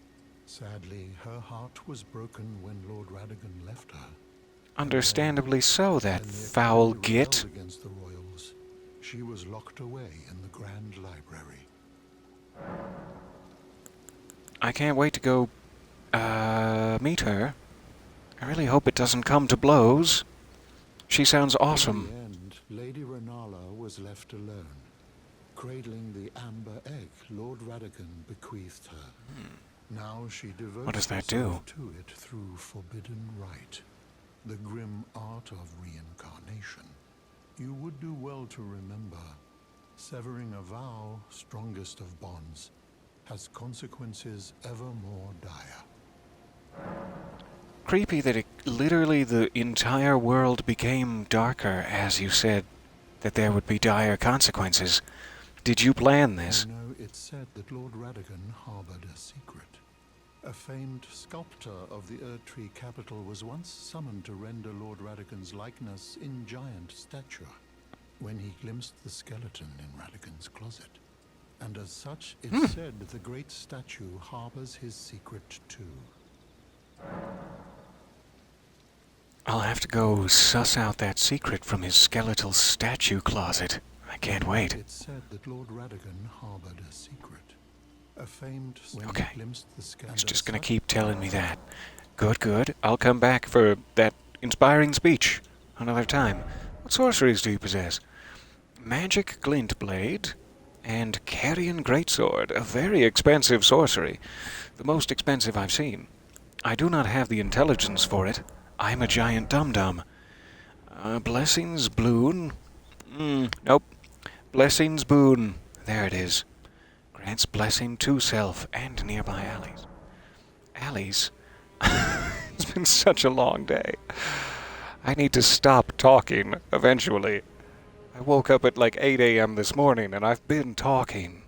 Sadly, her heart was broken when Lord Radagon left her. Understandably so, that When the foul Academy git. rebelled against the royals, she was locked away in the Grand Library. I can't wait to go, meet her. I really hope it doesn't come to blows. She sounds In awesome. the end, Lady Renala was left alone, cradling the amber egg Lord Radagon bequeathed her. Now she devotes What does that herself do? to it through forbidden rite, the grim art of reincarnation. You would do well to remember, severing a vow, strongest of bonds, has consequences ever more dire. Creepy that literally the entire world became darker as you said that there would be dire consequences. Did you plan this? You know, it's said that Lord Radagon harbored a secret. A famed sculptor of the Erd Tree capital was once summoned to render Lord Radagon's likeness in giant stature, when he glimpsed the skeleton in Radagon's closet. And as such, it's said that the great statue harbors his secret too. I'll have to go suss out that secret from his skeletal statue closet. I can't wait. It's said that Lord Radigan harbored a secret. A famed Okay. glimpsed the scan. He's just gonna keep telling me that. Good, good. I'll come back for that inspiring speech another time. What sorceries do you possess? Magic Glint Blade and Carrion Greatsword, a very expensive sorcery. The most expensive I've seen. I do not have the intelligence for it. I'm a giant dum-dum. Blessings Bloon? Nope. Blessings Boon. There it is. Grants blessing to self and nearby alleys. Alleys? It's been such a long day. I need to stop talking eventually. I woke up at like 8 a.m. this morning and I've been talking.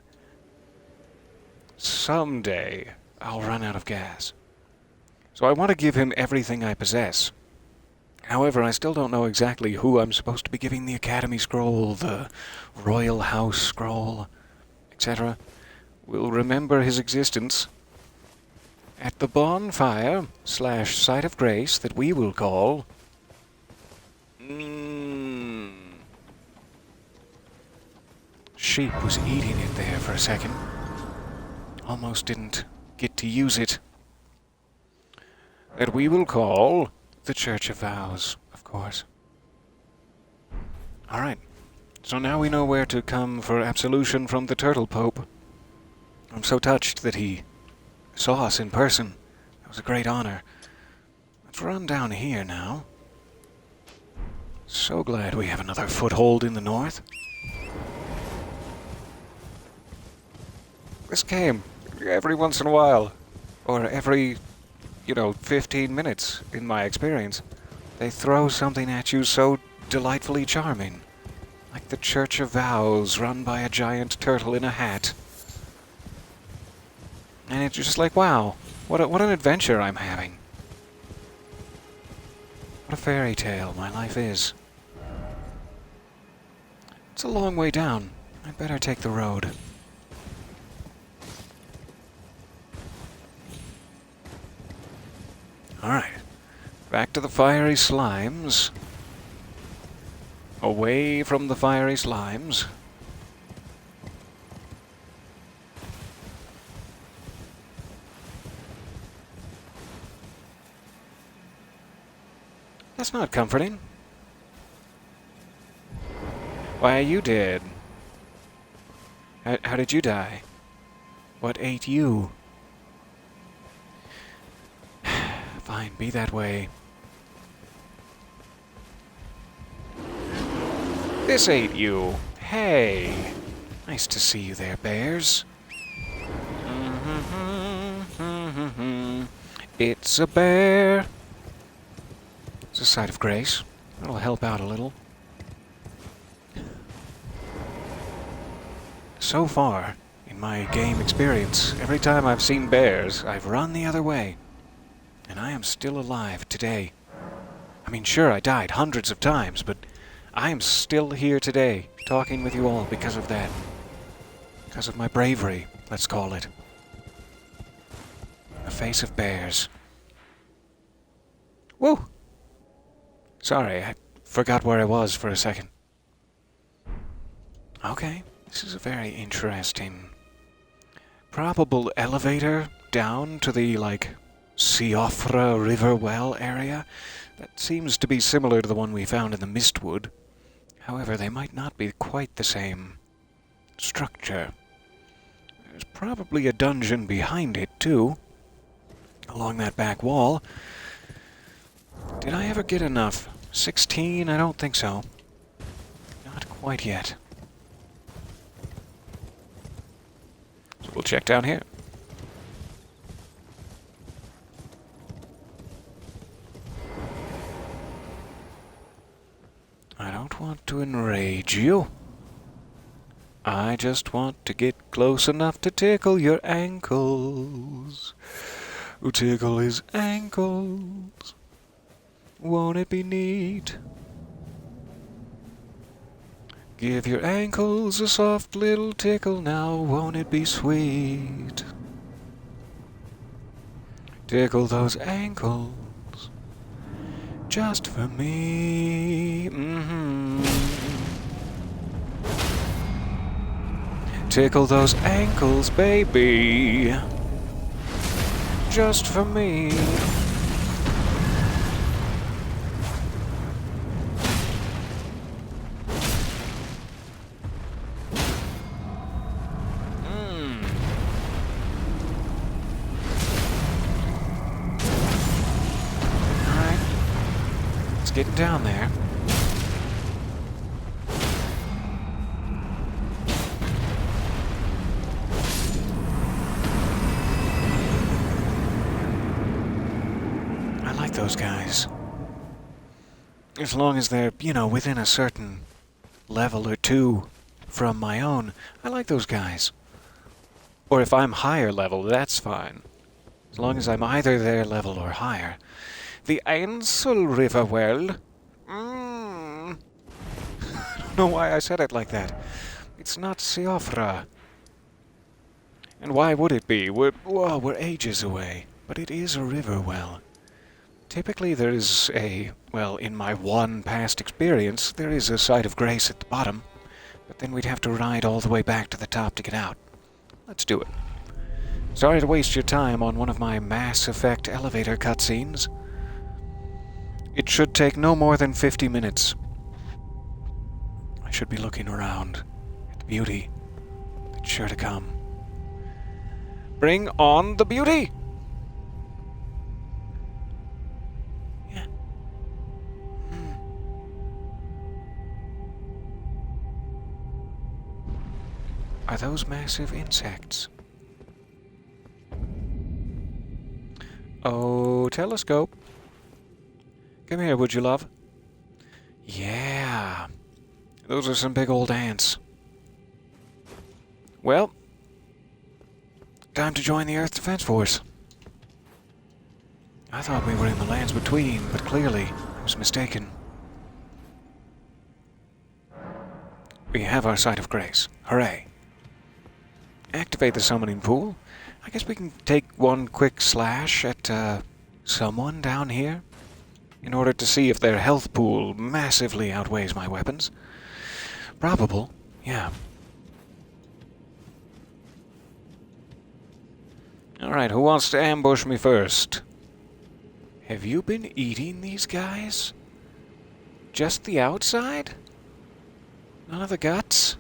Someday I'll run out of gas. So I want to give him everything I possess. However, I still don't know exactly who I'm supposed to be giving the Academy Scroll, the Royal House Scroll, etc. We'll remember his existence at the bonfire / site of grace that we will call... Sheep was eating it there for a second. Almost didn't get to use it. That we will call the Church of Vows, of course. Alright, so now we know where to come for absolution from the Turtle Pope. I'm so touched that he saw us in person. It was a great honor. Let's run down here now. So glad we have another foothold in the north. This game, every once in a while, or every, 15 minutes, in my experience, they throw something at you so delightfully charming. Like the Church of Vows, run by a giant turtle in a hat. And it's just like, wow, what an adventure I'm having. What a fairy tale my life is. It's a long way down. I'd better take the road. Alright, back to the fiery slimes. Away from the fiery slimes. That's not comforting. Why, you did. How did you die? What ate you? Fine, be that way. This ate you. Hey. Nice to see you there, bears. It's a bear. It's a site of grace. That'll help out a little. So far, in my game experience, every time I've seen bears, I've run the other way. And I am still alive today. I mean, sure, I died hundreds of times, but I am still here today, talking with you all because of that. Because of my bravery, let's call it. The face of bears. Woo! Sorry, I forgot where I was for a second. Okay, this is a very interesting... probable elevator down to the, Siofra River Well area. That seems to be similar to the one we found in the Mistwood. However, they might not be quite the same structure. There's probably a dungeon behind it, too. Along that back wall. Did I ever get enough? 16? I don't think so. Not quite yet. So we'll check down here. I don't want to enrage you. I just want to get close enough to tickle your ankles. Tickle his ankles. Won't it be neat? Give your ankles a soft little tickle now. Won't it be sweet? Tickle those ankles. Just for me. Tickle those ankles, baby. Just for me. Alright. It's getting down there. Those guys. As long as they're, within a certain level or two from my own, I like those guys. Or if I'm higher level, that's fine. As long as I'm either their level or higher. The Ainsel River well. I don't know why I said it like that. It's not Siofra. And why would it be? We're ages away. But it is a river well. Typically there is in my one past experience, there is a site of grace at the bottom, but then we'd have to ride all the way back to the top to get out. Let's do it. Sorry to waste your time on one of my Mass Effect elevator cutscenes. It should take no more than 50 minutes. I should be looking around at the beauty that's sure to come. Bring on the beauty! Are those massive insects? Oh, telescope. Come here, would you, love? Yeah. Those are some big old ants. Well, time to join the Earth Defense Force. I thought we were in the lands between, but clearly I was mistaken. We have our site of grace. Hooray. Activate the summoning pool. I guess we can take one quick slash at someone down here in order to see if their health pool massively outweighs my weapons. Probable, yeah. Alright, who wants to ambush me first? Have you been eating these guys? Just the outside? None of the guts?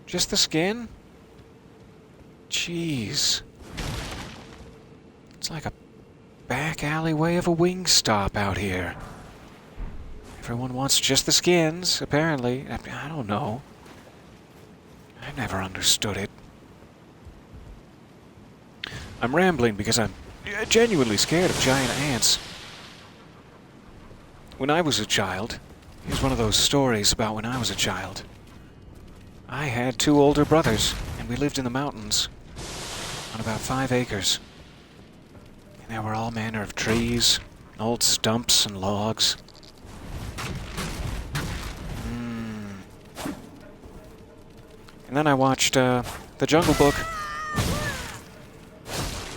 Just the skin? Jeez. It's like a back alleyway of a Wingstop out here. Everyone wants just the skins, apparently. I don't know. I never understood it. I'm rambling because I'm genuinely scared of giant ants. When I was a child, here's one of those stories about when I was a child. I had 2 older brothers, and we lived in the mountains on about 5 acres. And there were all manner of trees, old stumps and logs. And then I watched The Jungle Book.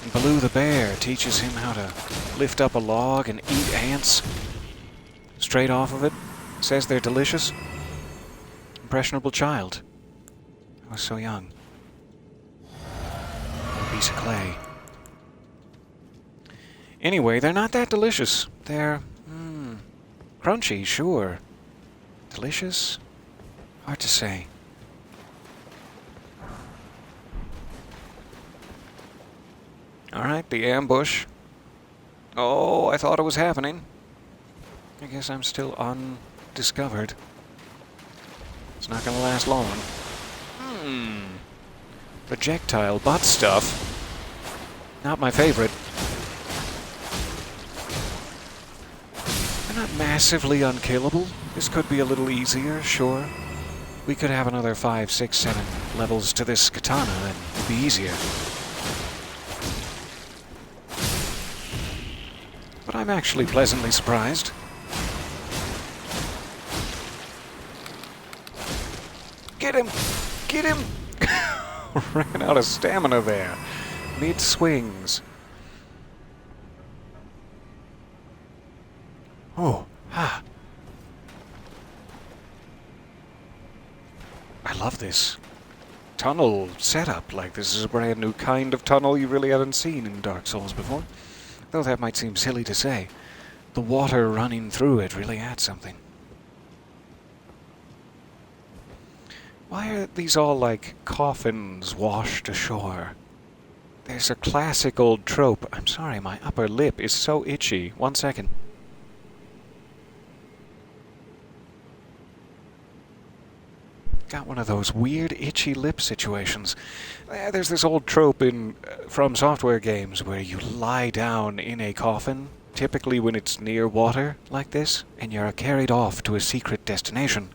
And Baloo the bear teaches him how to lift up a log and eat ants straight off of it. Says they're delicious. Impressionable child. I was so young. A piece of clay. Anyway, they're not that delicious. They're, crunchy, sure. Delicious? Hard to say. Alright, the ambush. Oh, I thought it was happening. I guess I'm still undiscovered. It's not gonna last long. Projectile butt stuff. Not my favorite. They're not massively unkillable. This could be a little easier, sure. We could have another 5, 6, 7 levels to this katana and it'd be easier. But I'm actually pleasantly surprised. Get him! Get him! Ran out of stamina there. Mid-swings. Oh, ah. I love this tunnel setup. Like, this is a brand new kind of tunnel you really haven't seen in Dark Souls before. Though that might seem silly to say. The water running through it really adds something. Why are these all like coffins washed ashore? There's a classic old trope. I'm sorry, my upper lip is so itchy. 1 second. Got one of those weird itchy lip situations. There's this old trope in From Software games where you lie down in a coffin, typically when it's near water like this, and you're carried off to a secret destination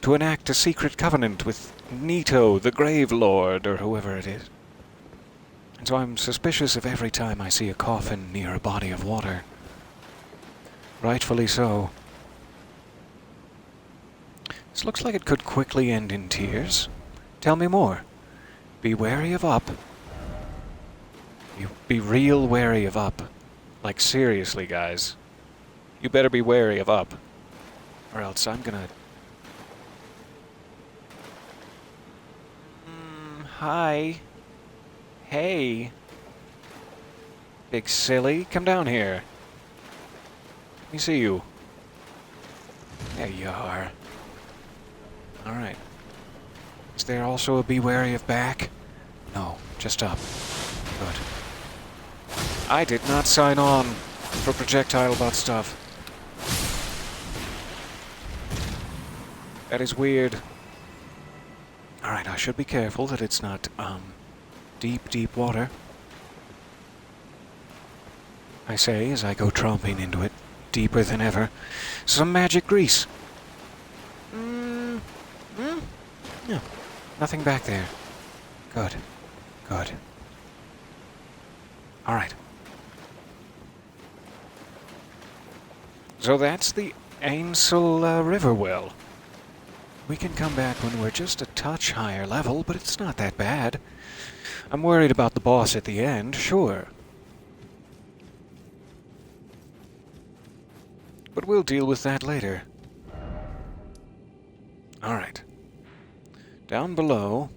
to enact a secret covenant with Nito, the Grave Lord, or whoever it is. And so I'm suspicious of every time I see a coffin near a body of water. Rightfully so. This looks like it could quickly end in tears. Tell me more. Be wary of up. You be real wary of up. Like, seriously, guys. You better be wary of up. Or else I'm gonna... Hi. Hey. Big silly, come down here. Let me see you. There you are. Alright. Is there also a be wary of back? No, just up. Good. I did not sign on for projectile butt stuff. That is weird. Alright, I should be careful that it's not, deep, deep water. I say as I go tromping into it, deeper than ever. Some magic grease. No, nothing back there. Good. Good. Alright. So that's the Ainsel River well. We can come back when we're just a touch higher level, but it's not that bad. I'm worried about the boss at the end, sure. But we'll deal with that later. Alright. Down below,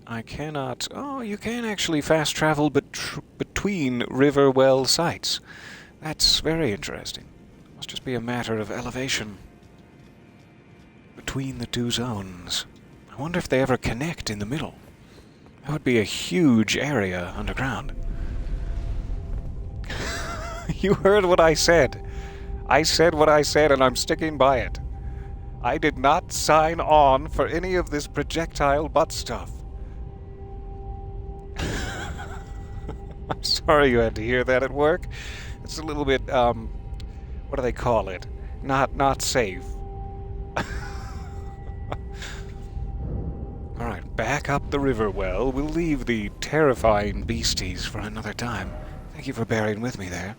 I cannot... Oh, you can actually fast travel between river well sites. That's very interesting. Must just be a matter of elevation between the two zones. I wonder if they ever connect in the middle. That would be a huge area underground. You heard what I said. I said what I said, and I'm sticking by it. I did not sign on for any of this projectile butt stuff. I'm sorry you had to hear that at work. It's a little bit, what do they call it? Not safe. Alright, back up the river well. We'll leave the terrifying beasties for another time. Thank you for bearing with me there.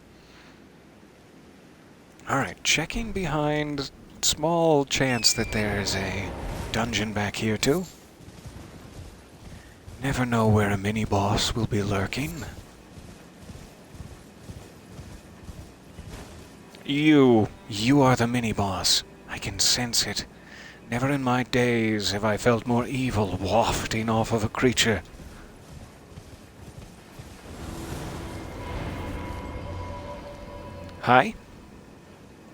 Alright, checking behind. Small chance that there's a dungeon back here too. Never know where a mini-boss will be lurking. You are the mini-boss. I can sense it. Never in my days have I felt more evil wafting off of a creature. Hi?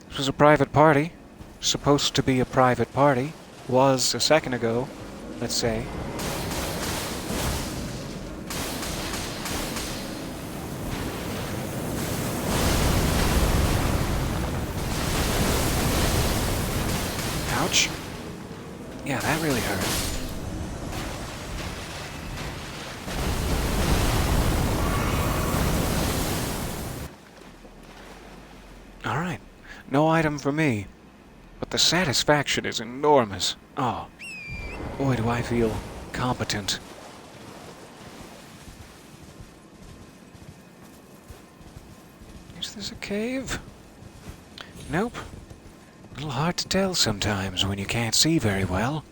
This was a private party. Supposed to be a private party. Was a second ago, let's say. Ouch. Yeah, that really hurt. Alright. No item for me. But the satisfaction is enormous. Oh, boy, do I feel competent. Is this a cave? Nope. A little hard to tell sometimes when you can't see very well.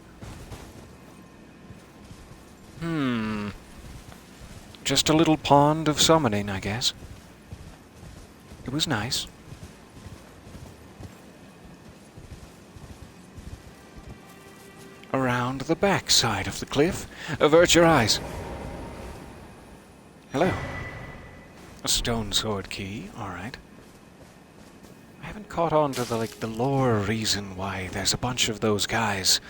Just a little pond of summoning, I guess. It was nice. the back side of the cliff. Avert your eyes. Hello. A stone sword key, alright. I haven't caught on to the lore reason why there's a bunch of those guys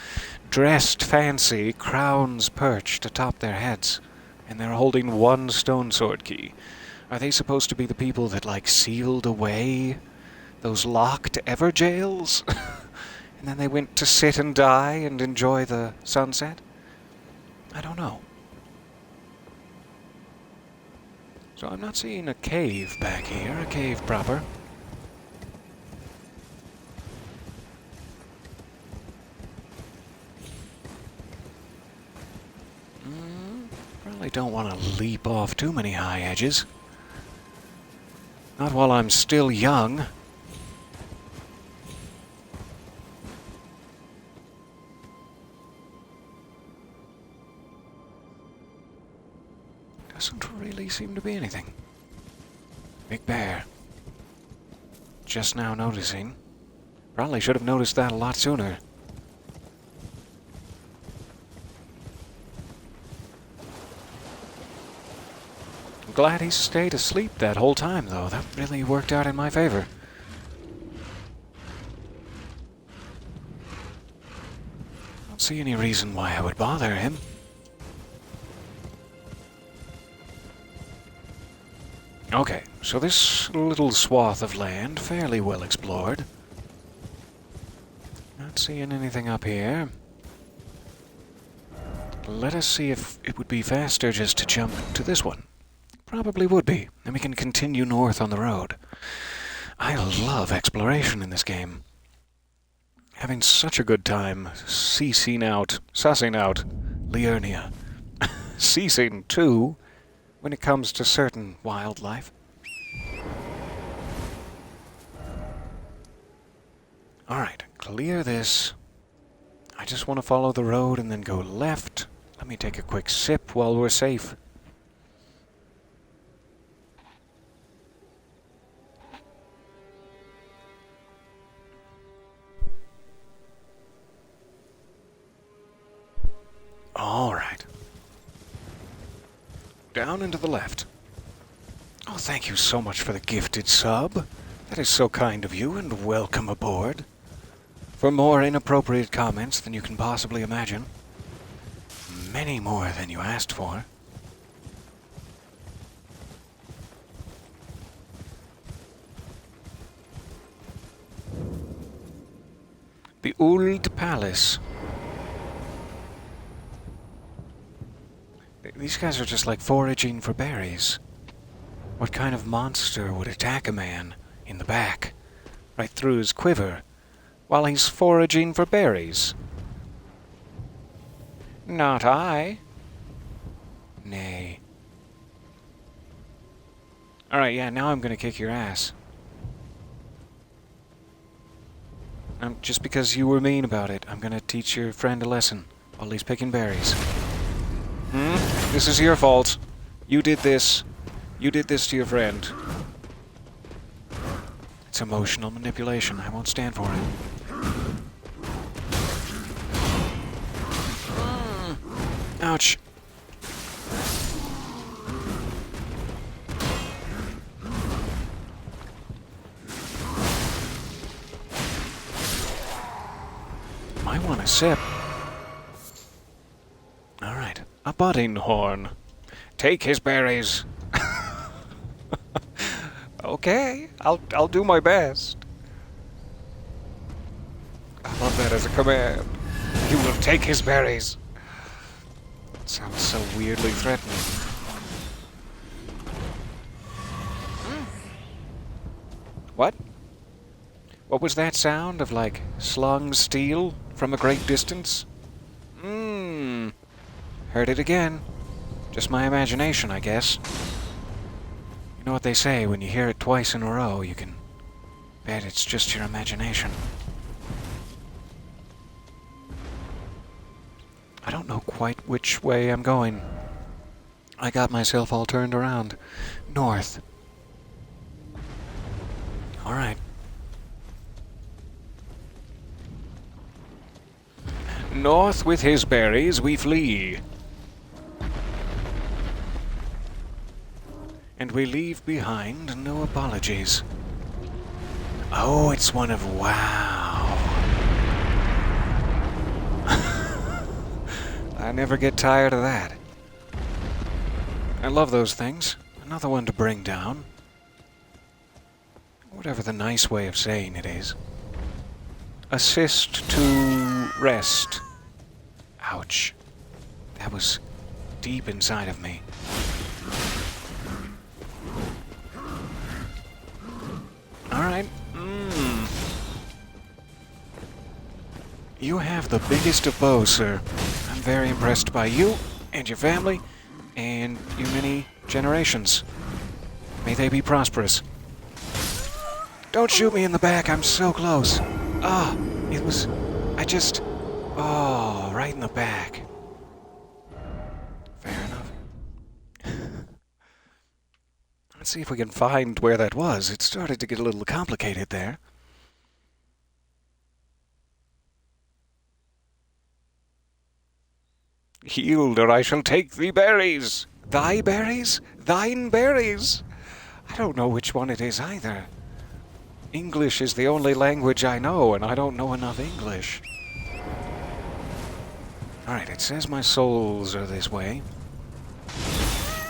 dressed fancy, crowns perched atop their heads, and they're holding one stone sword key. Are they supposed to be the people that, sealed away those locked ever jails? And then they went to sit and die and enjoy the sunset? I don't know. So I'm not seeing a cave back here, a cave proper. Probably don't want to leap off too many high edges. Not while I'm still young. Doesn't really seem to be anything. Big bear. Just now noticing. Probably should have noticed that a lot sooner. I'm glad he stayed asleep that whole time, though. That really worked out in my favor. Don't see any reason why I would bother him. Okay, so this little swath of land, fairly well explored. Not seeing anything up here. Let us see if it would be faster just to jump to this one. Probably would be. Then we can continue north on the road. I love exploration in this game. Having such a good time sussing out Liurnia. Ceasing, too, when it comes to certain wildlife. Alright, clear this. I just want to follow the road and then go left. Let me take a quick sip while we're safe. Alright. Down and to the left. Oh, thank you so much for the gifted sub. That is so kind of you, and welcome aboard. For more inappropriate comments than you can possibly imagine. Many more than you asked for. The Old Palace. These guys are just foraging for berries. What kind of monster would attack a man in the back, right through his quiver, while he's foraging for berries? Not I. Nay. Alright, yeah, now I'm gonna kick your ass. Just because you were mean about it, I'm gonna teach your friend a lesson while he's picking berries. This is your fault. You did this. You did this to your friend. It's emotional manipulation. I won't stand for it. Ouch. Might want a sip. Alright. A budding horn. Take his berries. Okay, I'll do my best. I love that as a command. You will take his berries. It sounds so weirdly threatening. What? What was that sound of, slung steel from a great distance? Heard it again. Just my imagination, I guess. You know what they say, when you hear it twice in a row, you can bet it's just your imagination. I don't know quite which way I'm going. I got myself all turned around. North. Alright. North with his berries we flee. And we leave behind no apologies. Oh, it's one of Wow. I never get tired of that. I love those things. Another one to bring down. Whatever the nice way of saying it is. Assist to rest. Ouch. That was deep inside of me. Alright. You have the biggest of bows, sir. I'm very impressed by you and your family and your many generations. May they be prosperous. Don't shoot me in the back, I'm so close. It was... right in the back. Fair enough. Let's see if we can find where that was. It started to get a little complicated there. Yield, or I shall take thee berries. Thy berries? Thine berries? I don't know which one it is either. English is the only language I know, and I don't know enough English. Alright, it says my souls are this way.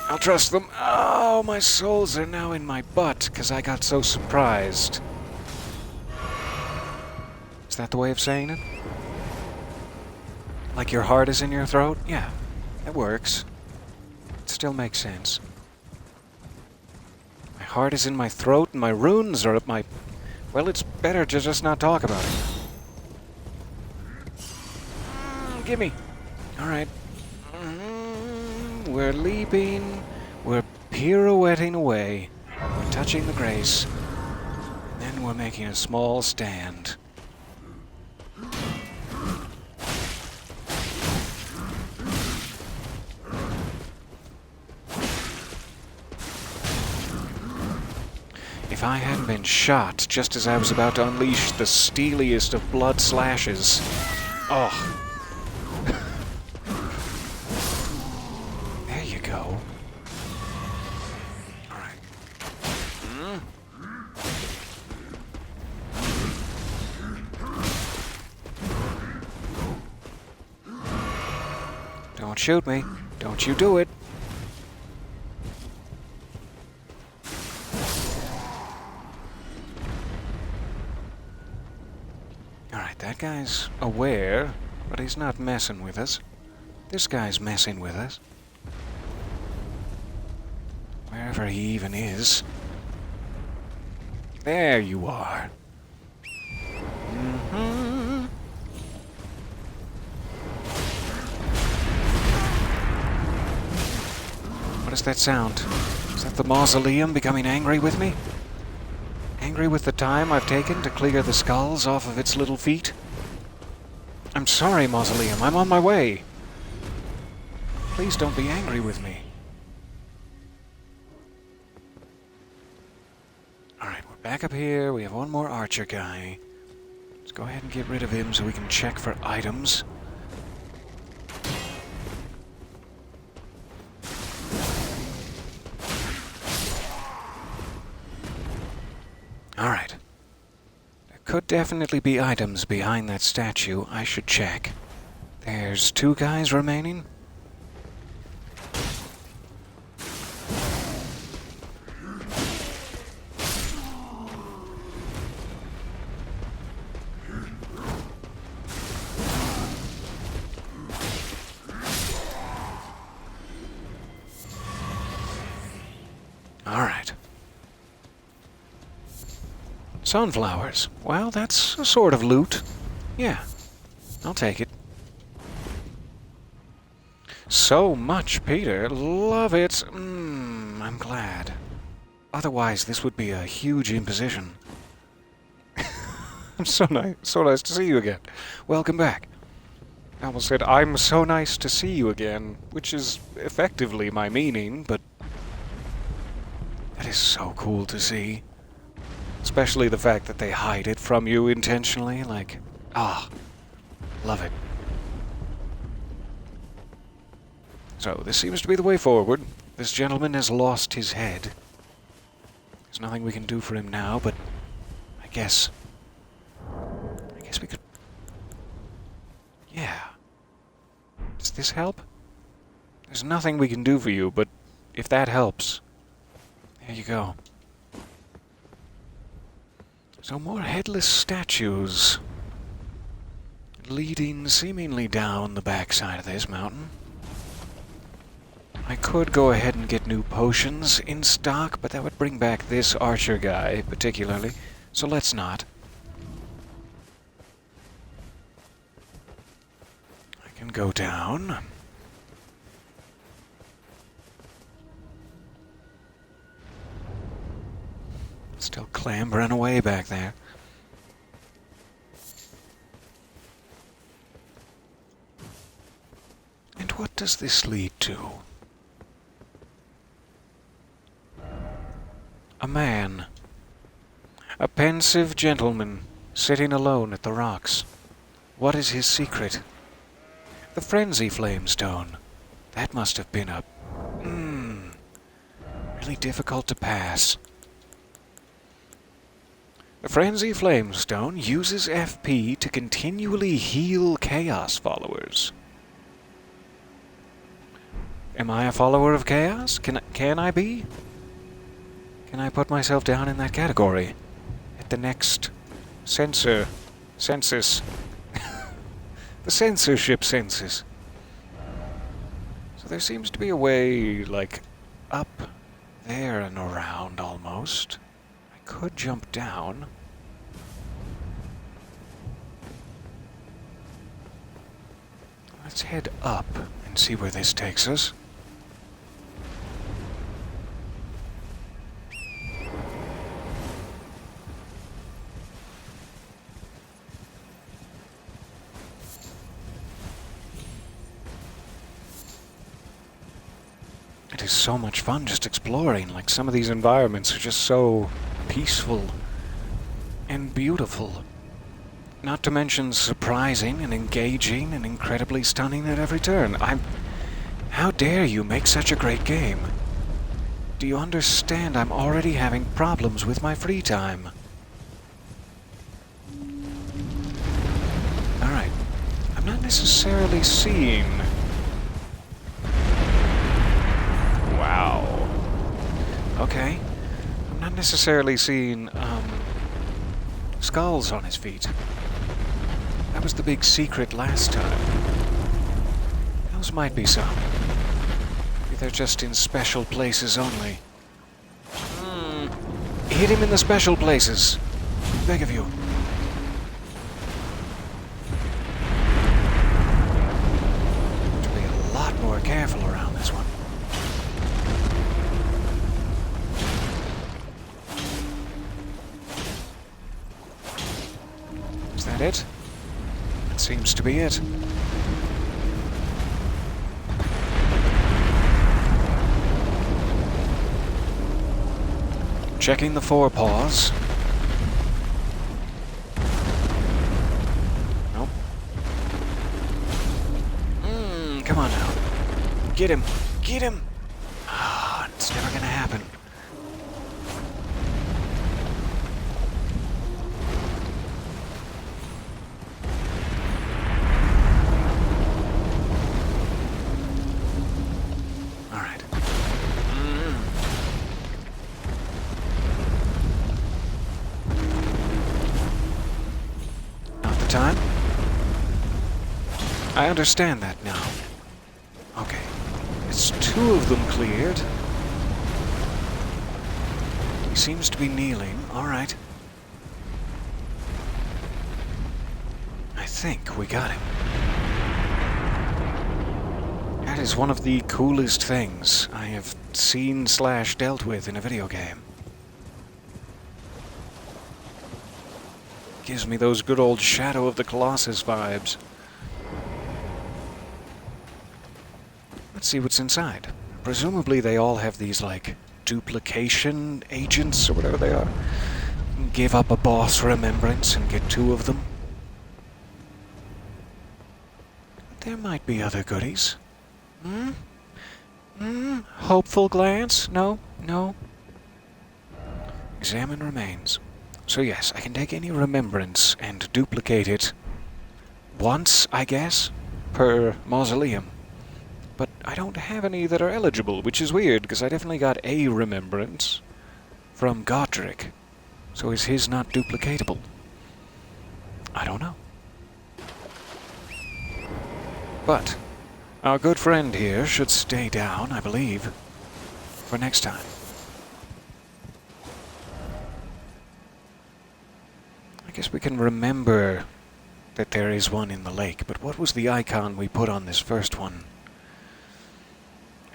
I'll trust them. Oh, my souls are now in my butt, because I got so surprised. Is that the way of saying it? Like your heart is in your throat? Yeah, that works. It still makes sense. My heart is in my throat, and my runes are up my... Well, it's better to just not talk about it. Gimme. Alright. We're leaping. We're pirouetting away. We're touching the grace. And then we're making a small stand. If I hadn't been shot just as I was about to unleash the steeliest of blood slashes... Oh. There you go. Alright. Don't shoot me. Don't you do it. That guy's aware, but he's not messing with us. This guy's messing with us. Wherever he even is. There you are. What is that sound? Is that the mausoleum becoming angry with me? Angry with the time I've taken to clear the skulls off of its little feet? I'm sorry, Mausoleum. I'm on my way. Please don't be angry with me. Alright, we're back up here. We have one more archer guy. Let's go ahead and get rid of him so we can check for items. Alright. There could definitely be items behind that statue. I should check. There's 2 guys remaining. Alright. Sunflowers. Well, that's a sort of loot. Yeah, I'll take it. So much, Peter. Love it. I'm glad. Otherwise, this would be a huge imposition. I'm so nice to see you again. Welcome back. I almost said, I'm so nice to see you again, which is effectively my meaning, but that is so cool to see. Especially the fact that they hide it from you intentionally, like, love it. So, this seems to be the way forward. This gentleman has lost his head. There's nothing we can do for him now, but I guess we could... Yeah. Does this help? There's nothing we can do for you, but if that helps, there you go. So more headless statues leading seemingly down the backside of this mountain. I could go ahead and get new potions in stock, but that would bring back this archer guy particularly, so let's not. I can go down. Still clambering away back there. And what does this lead to? A man. A pensive gentleman sitting alone at the rocks. What is his secret? The frenzy flamestone. That must have been a... really difficult to pass. The Frenzy Flamestone uses FP to continually heal Chaos followers. Am I a follower of Chaos? Can I be? Can I put myself down in that category? At the next census. The censorship census. So there seems to be a way, like, up there and around almost. I could jump down. Let's head up and see where this takes us. It is so much fun just exploring. Like, some of these environments are just so peaceful and beautiful. Not to mention surprising and engaging and incredibly stunning at every turn. How dare you make such a great game? Do you understand I'm already having problems with my free time? Alright. I'm not necessarily seeing... Wow. Okay. I'm not necessarily seeing, skulls on his feet. That was the big secret last time. Those might be some. Maybe they're just in special places only. Hit him in the special places. I beg of you. Have to be a lot more careful around this one. Is that it? That seems to be it. Checking the forepaws. Nope. Come on now. Get him! Get him! Ah, it's never gonna happen. Alright. Not the time? I understand that now. Okay. It's two of them cleared. He seems to be kneeling. Alright. I think we got him. That is one of the coolest things I have seen / dealt with in a video game. Gives me those good old Shadow of the Colossus vibes. Let's see what's inside. Presumably they all have these, like, duplication agents or whatever they are. Give up a boss remembrance and get 2 of them. There might be other goodies. Hopeful glance? No, no. Examine remains. So yes, I can take any remembrance and duplicate it once, I guess, per mausoleum. But I don't have any that are eligible, which is weird, because I definitely got a remembrance from Godric. So is his not duplicatable? I don't know. But our good friend here should stay down, I believe, for next time. I guess we can remember that there is one in the lake, but what was the icon we put on this first one?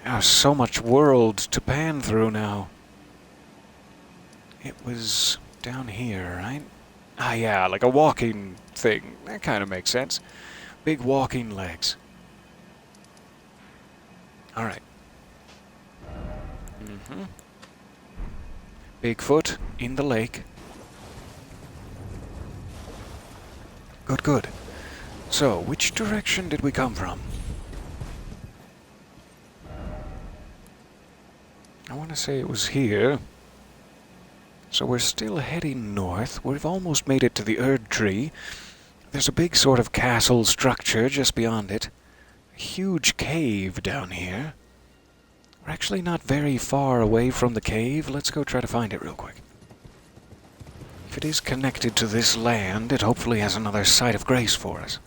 There's so much world to pan through now. It was down here, right? Ah, yeah, like a walking thing. That kind of makes sense. Big walking legs. Alright. Bigfoot in the lake. Good, good. So, which direction did we come from? I want to say it was here. So we're still heading north. We've almost made it to the Erd Tree. There's a big sort of castle structure just beyond it. A huge cave down here. We're actually not very far away from the cave. Let's go try to find it real quick. If it is connected to this land, it hopefully has another site of grace for us.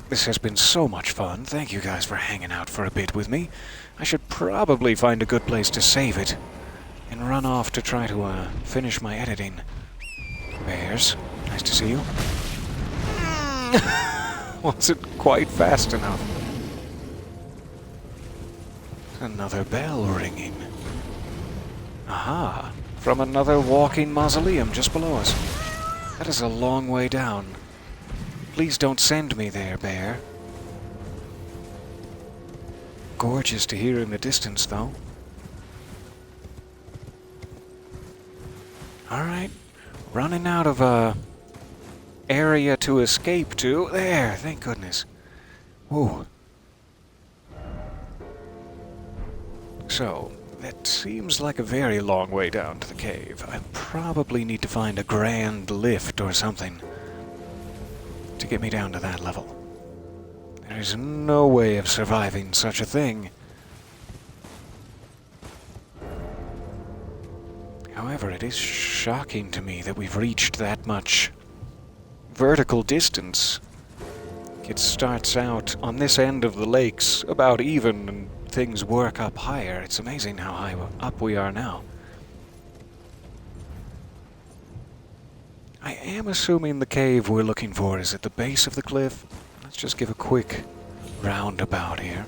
This has been so much fun. Thank you guys for hanging out for a bit with me. I should probably find a good place to save it and run off to try to finish my editing. Bears, nice to see you. Wasn't quite fast enough. Another bell ringing. Aha, from another walking mausoleum just below us. That is a long way down. Please don't send me there, bear. Gorgeous to hear in the distance, though. Alright, running out of area to escape to. There, thank goodness. Whew. So, that seems like a very long way down to the cave. I probably need to find a grand lift or something to get me down to that level. There is no way of surviving such a thing. However, it is shocking to me that we've reached that much vertical distance. It starts out on this end of the lakes about even, and things work up higher. It's amazing how high up we are now. I am assuming the cave we're looking for is at the base of the cliff. Let's just give a quick roundabout here.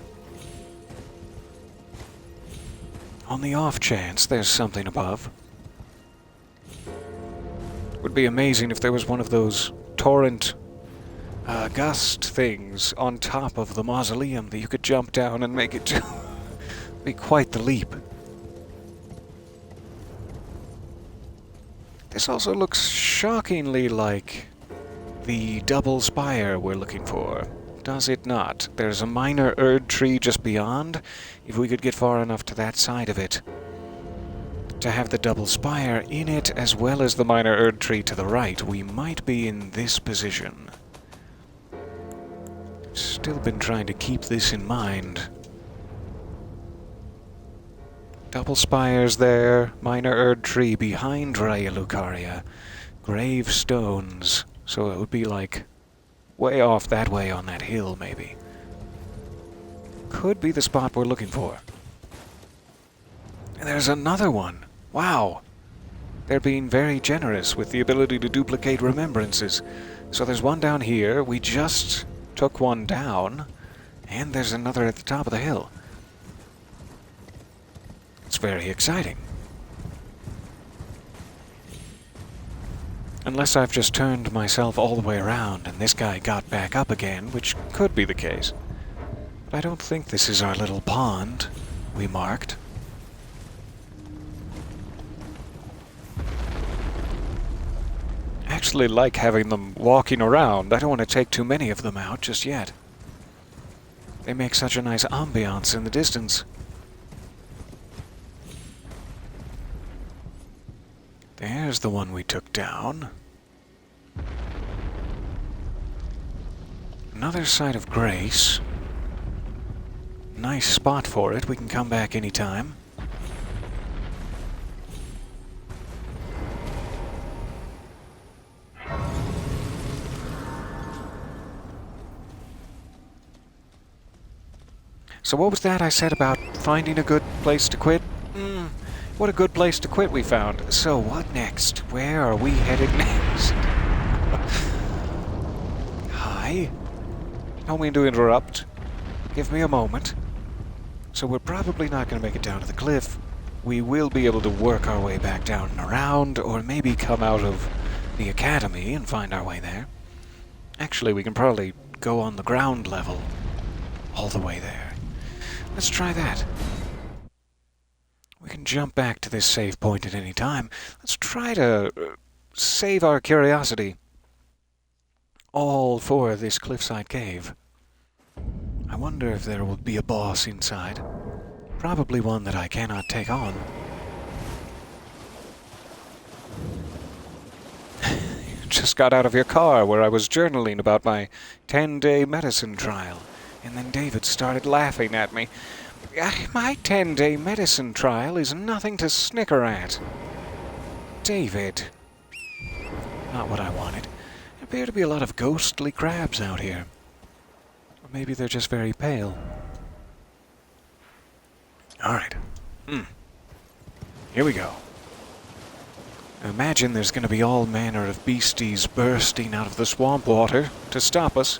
On the off chance there's something above. It would be amazing if there was one of those torrent gust things on top of the mausoleum that you could jump down and make it to be quite the leap. This also looks shockingly like the double spire we're looking for, does it not? There's a minor Erd tree just beyond. If we could get far enough to that side of it to have the double spire in it, as well as the minor Erd tree to the right, we might be in this position. Still been trying to keep this in mind. Double spires there, minor Erd tree behind Raya Lucaria, gravestones, so it would be like way off that way on that hill, maybe. Could be the spot we're looking for. And there's another one. Wow. They're being very generous with the ability to duplicate remembrances. So there's one down here, we just took one down, and there's another at the top of the hill. It's very exciting. Unless I've just turned myself all the way around and this guy got back up again, which could be the case. But I don't think this is our little pond we marked. actually like having them walking around. I don't want to take too many of them out just yet. They make such a nice ambiance in the distance. There's the one we took down. Another site of grace. Nice spot for it. We can come back anytime. So what was that I said about finding a good place to quit? What a good place to quit we found. So what next? Where are we headed next? Hi? Don't mean to interrupt. Give me a moment. So we're probably not going to make it down to the cliff. We will be able to work our way back down and around, or maybe come out of the academy and find our way there. Actually, we can probably go on the ground level all the way there. Let's try that. We can jump back to this save point at any time. Let's try to save our curiosity. All for this cliffside cave. I wonder if there will be a boss inside. Probably one that I cannot take on. Just got out of your car where I was journaling about my 10-day medicine trial. And then David started laughing at me. My 10-day medicine trial is nothing to snicker at. David. Not what I wanted. There appear to be a lot of ghostly crabs out here. Or maybe they're just very pale. Alright. Here we go. Now imagine there's going to be all manner of beasties bursting out of the swamp water to stop us.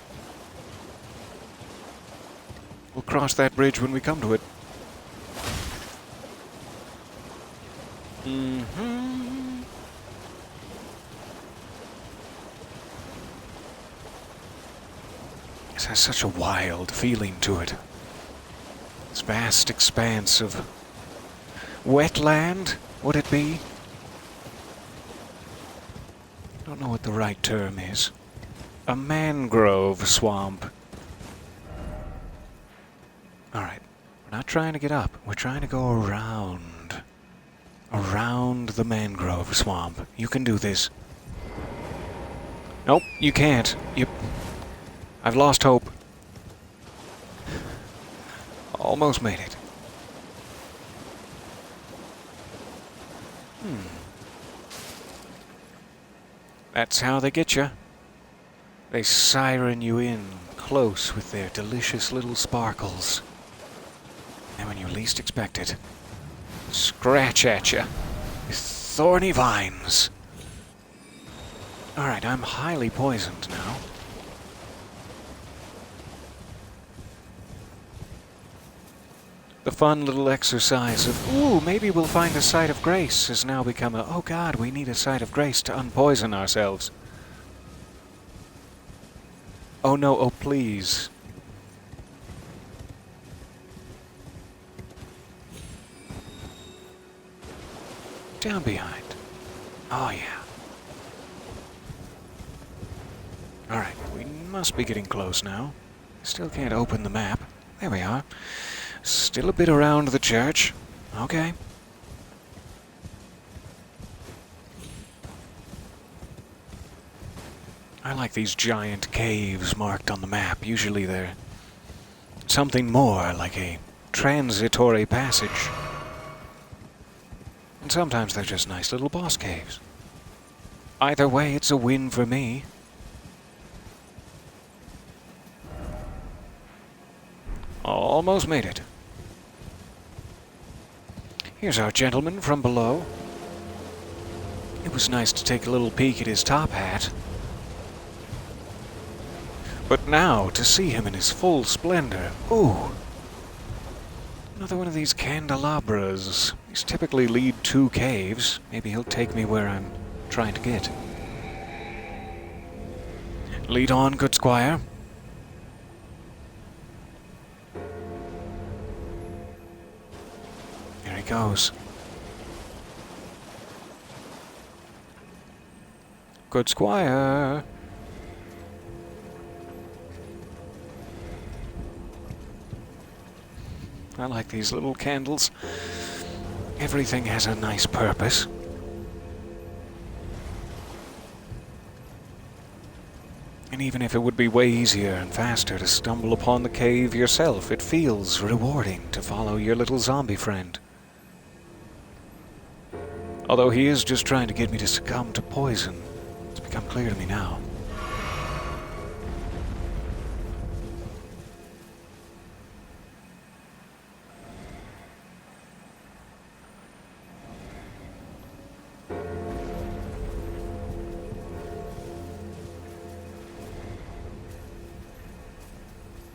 We'll cross that bridge when we come to it. This has such a wild feeling to it. This vast expanse of wetland, would it be? I don't know what the right term is. A mangrove swamp. Alright, we're not trying to get up. We're trying to go around. Around the mangrove swamp. You can do this. Nope, you can't. I've lost hope. Almost made it. That's how they get you. They siren you in close with their delicious little sparkles. And when you least expect it, scratch at you with thorny vines. Alright, I'm highly poisoned now. The fun little exercise of, ooh, maybe we'll find a site of grace has now become a, oh god, we need a site of grace to unpoison ourselves. Oh no, oh please. Down behind. Oh yeah. Alright, we must be getting close now. Still can't open the map. There we are. Still a bit around the church. Okay. I like these giant caves marked on the map. Usually they're something more like a transitory passage. And sometimes they're just nice little boss caves. Either way, it's a win for me. Almost made it. Here's our gentleman from below. It was nice to take a little peek at his top hat. But now, to see him in his full splendor, ooh! Another one of these candelabras. These typically lead to caves. Maybe he'll take me where I'm trying to get. Lead on, good squire. There he goes. good squire. I like these little candles. Everything has a nice purpose. And even if it would be way easier and faster to stumble upon the cave yourself, it feels rewarding to follow your little zombie friend. Although he is just trying to get me to succumb to poison. It's become clear to me now.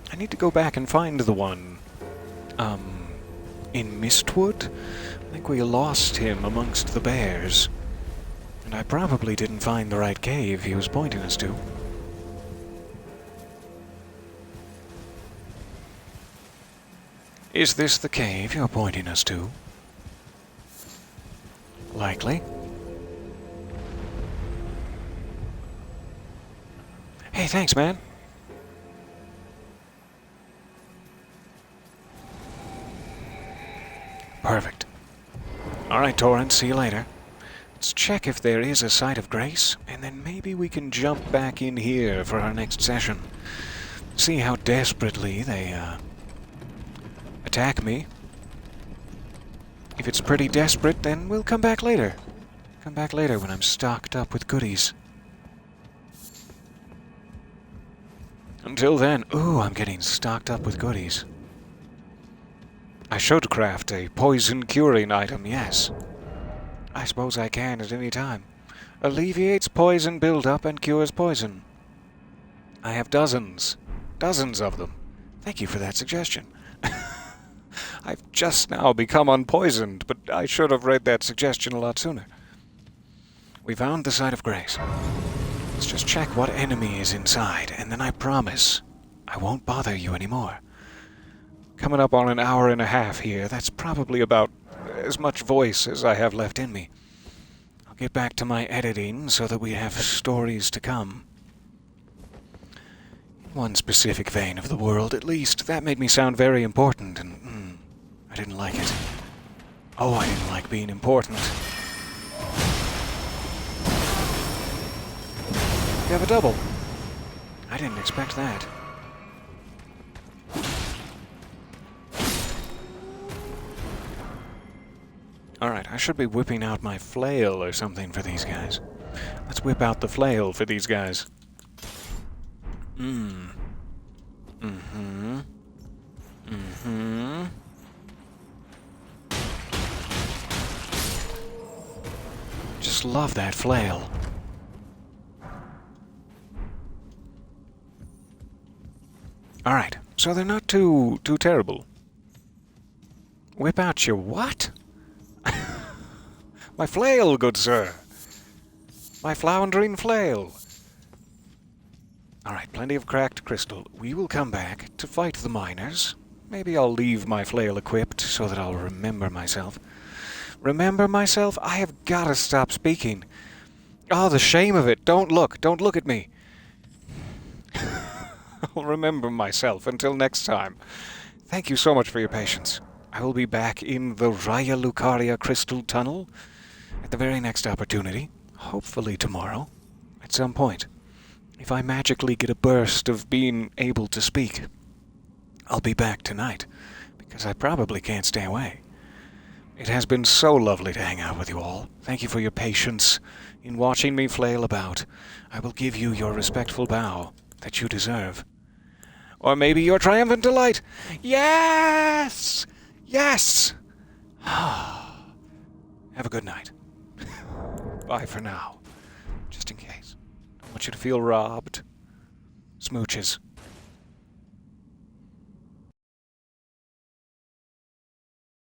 I need to go back and find the one, in Mistwood? I think we lost him amongst the bears. And I probably didn't find the right cave he was pointing us to. Is this the cave you're pointing us to? Likely. Hey, thanks, man. Perfect. Alright, Torrent, see you later. Let's check if there is a site of grace, and then maybe we can jump back in here for our next session. See how desperately they, attack me. If it's pretty desperate, then we'll come back later. Come back later when I'm stocked up with goodies. Until then, ooh, I'm getting stocked up with goodies. I should craft a poison curing item, yes. I suppose I can at any time. Alleviates poison buildup and cures poison. I have dozens of them. Thank you for that suggestion. I've just now become unpoisoned, but I should have read that suggestion a lot sooner. We found the site of grace. Let's just check what enemy is inside, and then I promise I won't bother you anymore. Coming up on an hour and a half here, that's probably about as much voice as I have left in me. I'll get back to my editing so that we have stories to come. In one specific vein of the world, at least, that made me sound very important, and I didn't like it. Oh, I didn't like being important. You have a double. I didn't expect that. Alright, I should be whipping out my flail or something for these guys. Let's whip out the flail for these guys. Just love that flail. Alright, so they're not too terrible. Whip out your what? My flail, good sir. My floundering flail. Alright, plenty of cracked crystal. We will come back to fight the miners. Maybe I'll leave my flail equipped so that I'll remember myself. Remember myself? I have gotta stop speaking. Oh, the shame of it. Don't look at me. I'll remember myself until next time. Thank you so much for your patience. I will be back in the Raya Lucaria Crystal Tunnel at the very next opportunity, hopefully tomorrow, at some point. If I magically get a burst of being able to speak, I'll be back tonight, because I probably can't stay away. It has been so lovely to hang out with you all. Thank you for your patience in watching me flail about. I will give you your respectful bow that you deserve. Or maybe your triumphant delight. Yes! Yes! Have a good night. Bye for now. Just in case. I don't want you to feel robbed. Smooches.